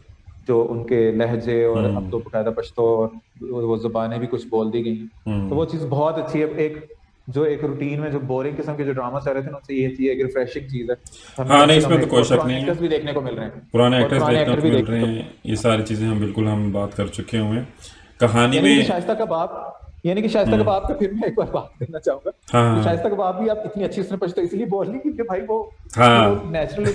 जो उनके लहजे, और अब तो बकायदा पश्तो और वो जुबानें भी कुछ बोल दी गई हैं। तो वो चीज़ बहुत अच्छी है। एक रूटीन में जो बोरिंग किस्म के जो ड्रामा चल रहे थे ना, उनसे ये चीज एक रिफ्रेशिंग चीज है। हमें हाँ कम नहीं, से कम इसमें तो एक, कोई और शक पुराने नहीं है, एक्टर्स भी देखने को मिल रहे हैं, पुराने और एक्टर्स पुराने देखने एक्टर को भी मिल देखने रहे को, हैं, ये सारी चीज़ें हम बिल्कुल हम बात कर चुके हुए हैं कहानी यानी कि में। शाइस्ता कबाब, यानी कि शाइस्ता कबाब का फिर मैं एक बार बात करना चाहूंगा हाँ कि शाइस्ता कबाब भी आप इतनी अच्छी उसने पछतो इसलिए बोल ली क्योंकि भाई वो हाँ नेचुरल,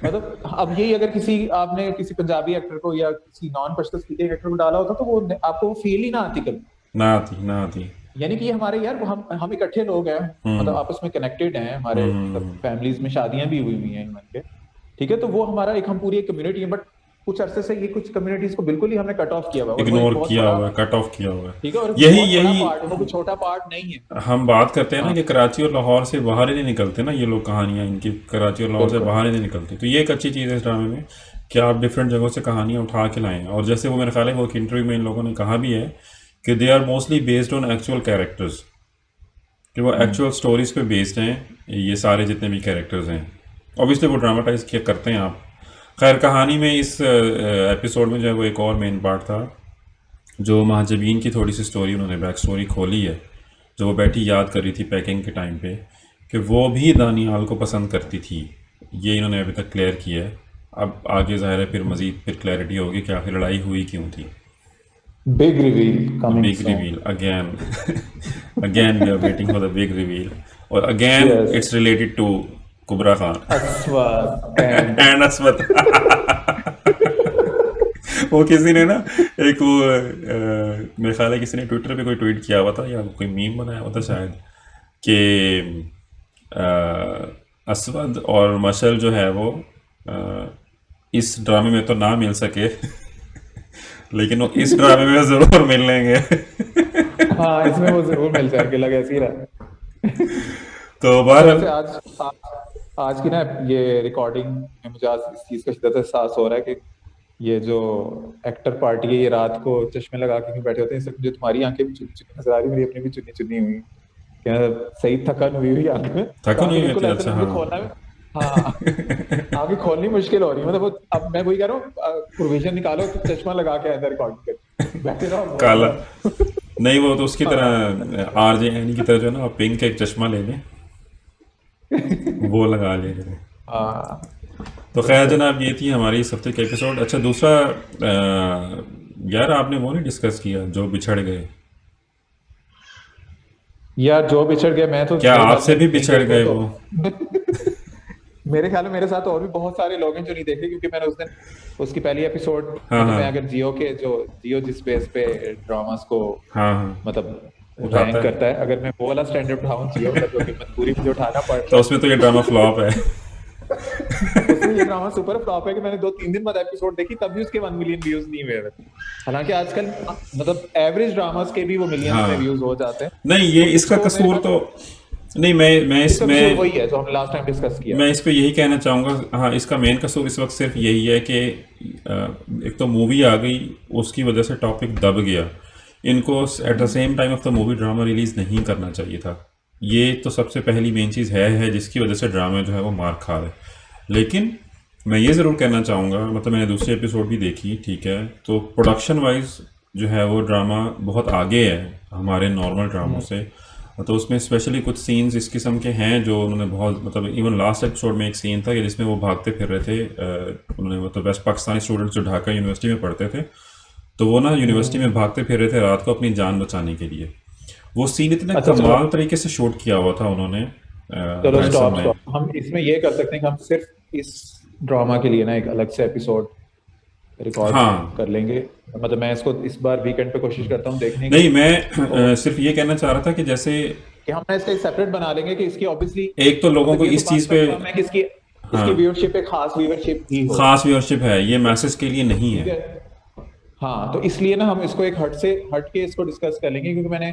मतलब अब यही अगर आपने किसी पंजाबी एक्टर को या किसी नॉन पश्तो स्पीकिंग एक्टर को डाला होता तो वो आपको वो फील ही ना आती कभी। ना आती ना आती। यानी कि ये हमारे यार, हम इकट्ठे लोग हैं, मतलब आपस में कनेक्टेड हैं, हमारे मतलब फैमिलीज में शादियां भी हुई हैं ह्यूमन के, ठीक है, तो वो हमारा एक, हम पूरी एक कम्युनिटी है। बट कुछ अरसे से ये कुछ कम्युनिटीज को बिल्कुल ही हमने कट ऑफ किया हुआ है, और वो एक इग्नोर बहुत किया बड़ा, हुआ है, कट ऑफ किया हुआ है। ठीक है, और एक यही बहुत बड़ा यही पार्ट है, वो कोई छोटा पार्ट नहीं है। हम बात करते हैं ना हाँ कि कराची और लाहौर से बाहर ही नहीं निकलते ना ये लोग, कहानियां इनकी कराची और लाहौर से बिल्कुल। बाहर ही नहीं निकलती। तो ये एक अच्छी चीज़ है इस ड्रामे में कि आप डिफरेंट जगहों से कहानियां उठा के लाएं। और जैसे वो मेरे ख्याल है वो एक इंटरव्यू में इन लोगों ने कहा भी है कि they are mostly based on actual characters, कि वो एक्चुअल स्टोरीज पे बेस्ड हैं ये सारे जितने भी कैरेक्टर्स हैं। ऑब्वियसली वो ड्रामाटाइज किया करते हैं आप। खैर कहानी में इस एपिसोड में जो है वो एक और मेन पार्ट था, जो महाजबीन की थोड़ी सी स्टोरी उन्होंने बैक स्टोरी खोली है, जो वो बैठी याद कर रही थी पैकिंग के टाइम पे कि वो भी दानियाल को पसंद करती थी। ये इन्होंने अभी तक क्लियर किया है। अब आगे ज़ाहिर है फिर मज़ीद फिर क्लैरिटी होगी कि आखिर लड़ाई हुई क्यों थी। Big reveal coming big soon. Reveal again again we are waiting for the big reveal, और again Yes. It's related to Kubra Khan Aswad and and Asmat. वो किसी ने ना एक वो मेरे ख्याल है किसी ने ट्विटर पे कोई ट्वीट किया हुआ था या कोई मीम बनाया हुआ था शायद कि असवद और मशल जो है वो इस ड्रामे में तो ना मिल सके लेकिन वो इस ड्रामे में ज़रूर मिल लेंगे। हाँ इसमें वो जरूर मिल जाएंगे, लग ऐसे ही रहा। तो बाहर वैसे आज की ना ये रिकॉर्डिंग में मुझे आज इस चीज का शिद्दत से एहसास हो रहा है कि ये जो एक्टर पार्टी है ये रात को चश्मे लगा के क्यों बैठे होते हैं। इससे मुझे तुम्हारी आंखें भी चुनी चुनी नजर आ रही, मेरी अपनी भी चुनी चुनी हुई, क्या सही थकन हुई हुई आंख में, थकन हुई बिल्कुल है, ऐसे अच्छा मुझे हाँ। खोलना में, हाँ आंखें खोलनी मुश्किल हो रही है। मतलब वो, अब मैं वही कह रहा हूँ, प्रोविजन निकालो तो चश्मा लगा के अंदर रिकॉर्डिंग कर बैठे रहो काला नहीं, वो तो उसकी तरह आरजे एनी की तरह जो है ना पिंक एक चश्मा ले लें वो लगा ले। हाँ तो खैर जनाब ये थी हमारी इस हफ्ते की एपिसोड। अच्छा दूसरा यार आपने वो नहीं डिस्कस किया जो बिछड़ गए, यार जो बिछड़ गया, मैं तो क्या मेरे आपसे ख्याल भी में बिछड़ नहीं गए देखो वो? तो मेरे ख्याल में मेरे साथ और भी बहुत सारे लोग हैं जो नहीं देखे, क्योंकि मैंने उस दिन उसकी पहली एपिसोड, हाँ, मतलब हाँ। मैं अगर जियो जिस बेस पे ड्रामास को हाँ हाँ मतलब उठाता रैंक है। करता है, अगर मैं वो वाला स्टैंडर्ड उठाऊं जियो का, जो कि मजबूरी मुझे उठाना पड़ रहा तो उसमें तो ये ड्रामा फ्लॉप है। है, उसमें ये ड्रामा सुपर फ्लॉप है कि मैंने 2-3 दिन बाद एपिसोड देखी तब भी उसके 1 मिलियन व्यूज नहीं हुए थे। हालांकि आजकल मतलब एवरेज ड्रामास के भी वो मिलियंस हाँ। में व्यूज हो जाते हैं। नहीं ये इसका तो कसूर मेरे तो नहीं, मैं इसका कसूर इसमें वही है जो हम लास्ट टाइम डिस्कस किया। मैं इस पे यही कहना चाहूँगा। हाँ इसका मेन कसूर इस वक्त सिर्फ यही है कि एक तो मूवी आ गई उसकी वजह से टॉपिक दब गया। इनको at the same time of the movie drama release नहीं करना चाहिए था। ये तो सबसे पहली मेन चीज़ है जिसकी वजह से ड्रामा जो है वो मार खा रहा है। लेकिन मैं ये ज़रूर कहना चाहूँगा, मतलब मैंने दूसरी एपिसोड भी देखी, ठीक है, तो प्रोडक्शन वाइज जो है वो ड्रामा बहुत आगे है हमारे नॉर्मल ड्रामों से। तो उसमें स्पेशली कुछ सीन्स इस किस्म के हैं जो उन्होंने बहुत मतलब इवन लास्ट एपिसोड में एक सीन था कि जिसमें वो भागते फिर रहे थे, उन्होंने मतलब वेस्ट पाकिस्तानी स्टूडेंट्स जो ढाका यूनिवर्सिटी में पढ़ते थे, तो वो ना यूनिवर्सिटी में भागते फिर रहे थे रात को अपनी जान बचाने के लिए। वो सीन इतने अच्छा चलो, कमाल तरीके से शूट किया हुआ था उन्होंने चलो राइसर स्टॉप में। स्टॉप, हम इसमें ये कर सकते हैं कि हम सिर्फ इस ड्रामा के लिए ना एक अलग से एपिसोड रिकॉर्ड हाँ, कर लेंगे। मतलब मैं इसको इस बार वीकेंड पे कोशिश करता हूँ देखने की, नहीं मैं और सिर्फ ये कहना चाह रहा था कि जैसे कि हम ना इसका एक सेपरेट बना लेंगे कि इसकी ऑब्वियसली एक तो लोगों मतलब को ये तो इस बात चीज़ पे कंफर्म है कि इसकी इसकी हाँ व्यूअरशिप एक खास व्यूअरशिप ही हो। खास व्यूअरशिप है, ये मैसेज के लिए नहीं ठीक है। है, हाँ, तो इसलिए ना हम इसको एक हट के इसको डिस्कस कर लेंगे, क्योंकि मैंने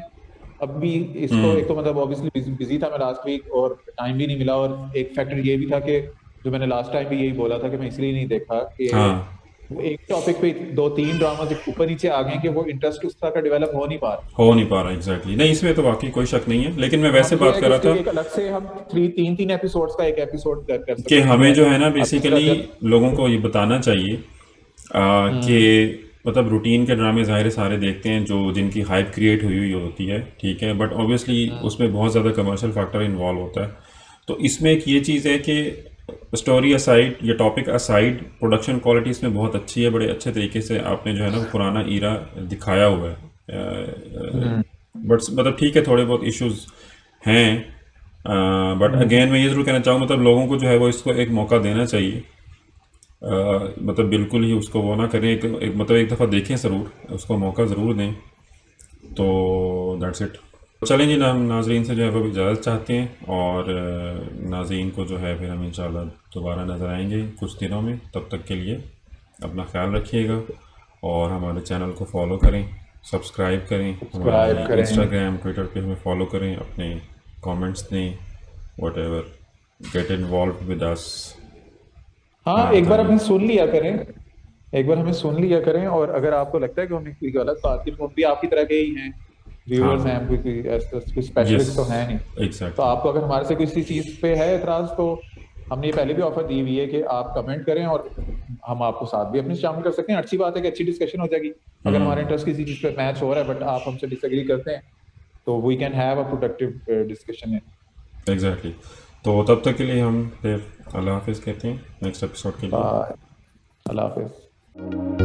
अभी इसको एक तो मतलब ऑब्वियसली बिजी था मैं लास्ट वीक और टाइम भी नहीं मिला, और एक फैक्टर ये भी था कि जो मैंने लास्ट टाइम भी यही बोला था कि मैं इसलिए नहीं देखा कि हाँ वो एक टॉपिक पे दो तीन ड्रामा ऊपर नीचे आ गए कि वो इंटरेस्ट उस तरह का डेवलप हो नहीं पा रहा। हो नहीं पा रहा एग्जैक्टली, नहीं इसमें तो वाकई कोई शक नहीं है, लेकिन मैं तो वैसे हम ये बात है कर कि रहा इसके था लिए एक अलग से हम तीन एपिसोड्स का एक एपिसोड कर कि सकते हैं कि हमें जो है ना अब इसका बेसिकली जब लोगों को ये बताना चाहिए कि मतलब रूटीन के ड्रामे ज़ाहिर है सारे देखते हैं जो जिनकी हाइप क्रिएट हुई हुई होती है, ठीक है, बट ऑब्वियसली उसमें बहुत ज़्यादा कमर्शियल फैक्टर इन्वॉल्व होता है। तो इसमें एक ये चीज़ है कि स्टोरी असाइड या टॉपिक असाइड प्रोडक्शन क्वालिटी इसमें बहुत अच्छी है, बड़े अच्छे तरीके से आपने जो है ना वो पुराना ईरा दिखाया हुआ है। बट मतलब ठीक है थोड़े बहुत इश्यूज हैं, बट अगेन मैं ये ज़रूर कहना चाहूँ मतलब लोगों को जो है वो इसको एक मौका देना चाहिए। मतलब बिल्कुल ही उसको वो ना करें, मतलब एक दफ़ा देखें ज़रूर, उसको मौका ज़रूर दें। तो दैट्स इट। चलें जी, हम नाजरीन से जो है वो इजाज़त चाहते हैं, और नाजरीन को जो है फिर हम इंशाल्लाह दोबारा नज़र आएंगे कुछ दिनों में। तब तक के लिए अपना ख्याल रखिएगा और हमारे चैनल को फॉलो करें, सब्सक्राइब करें, सब्सक्राइब हमारे करें। इंस्टाग्राम ट्विटर पे हमें फॉलो करें, अपने कमेंट्स दें, what ever, get involve with us. हाँ, एक बार हमें सुन लिया करें, एक बार हमें सुन लिया करें, और अगर आपको लगता है कि हमने कोई गलत बात की, तो हम भी आपकी तरह के ही हैं, व्यूअर्स हैं, हाँ, कोई ऐसा कोई यस, स्पेशलिस्ट तो है नहीं। तो एग्जैक्टली। आपको अगर हमारे से किसी चीज पे है एतराज, तो हमने ये पहले भी ऑफर दी हुई है कि आप कमेंट करें और हम आपको साथ भी अपने शामिल कर सकते हैं। अच्छी बात है कि अच्छी डिस्कशन हो जाएगी। अगर हमारा इंटरेस्ट किसी चीज पे मैच हो रहा है बट आप हमसे डिसएग्री करते हैं, तो we can have a productive discussion. Exactly. तो तब तक के लिए हम फिर अल्लाह हाफिज़ कहते हैं नेक्स्ट एपिसोड के लिए। अल्लाह हाफिज।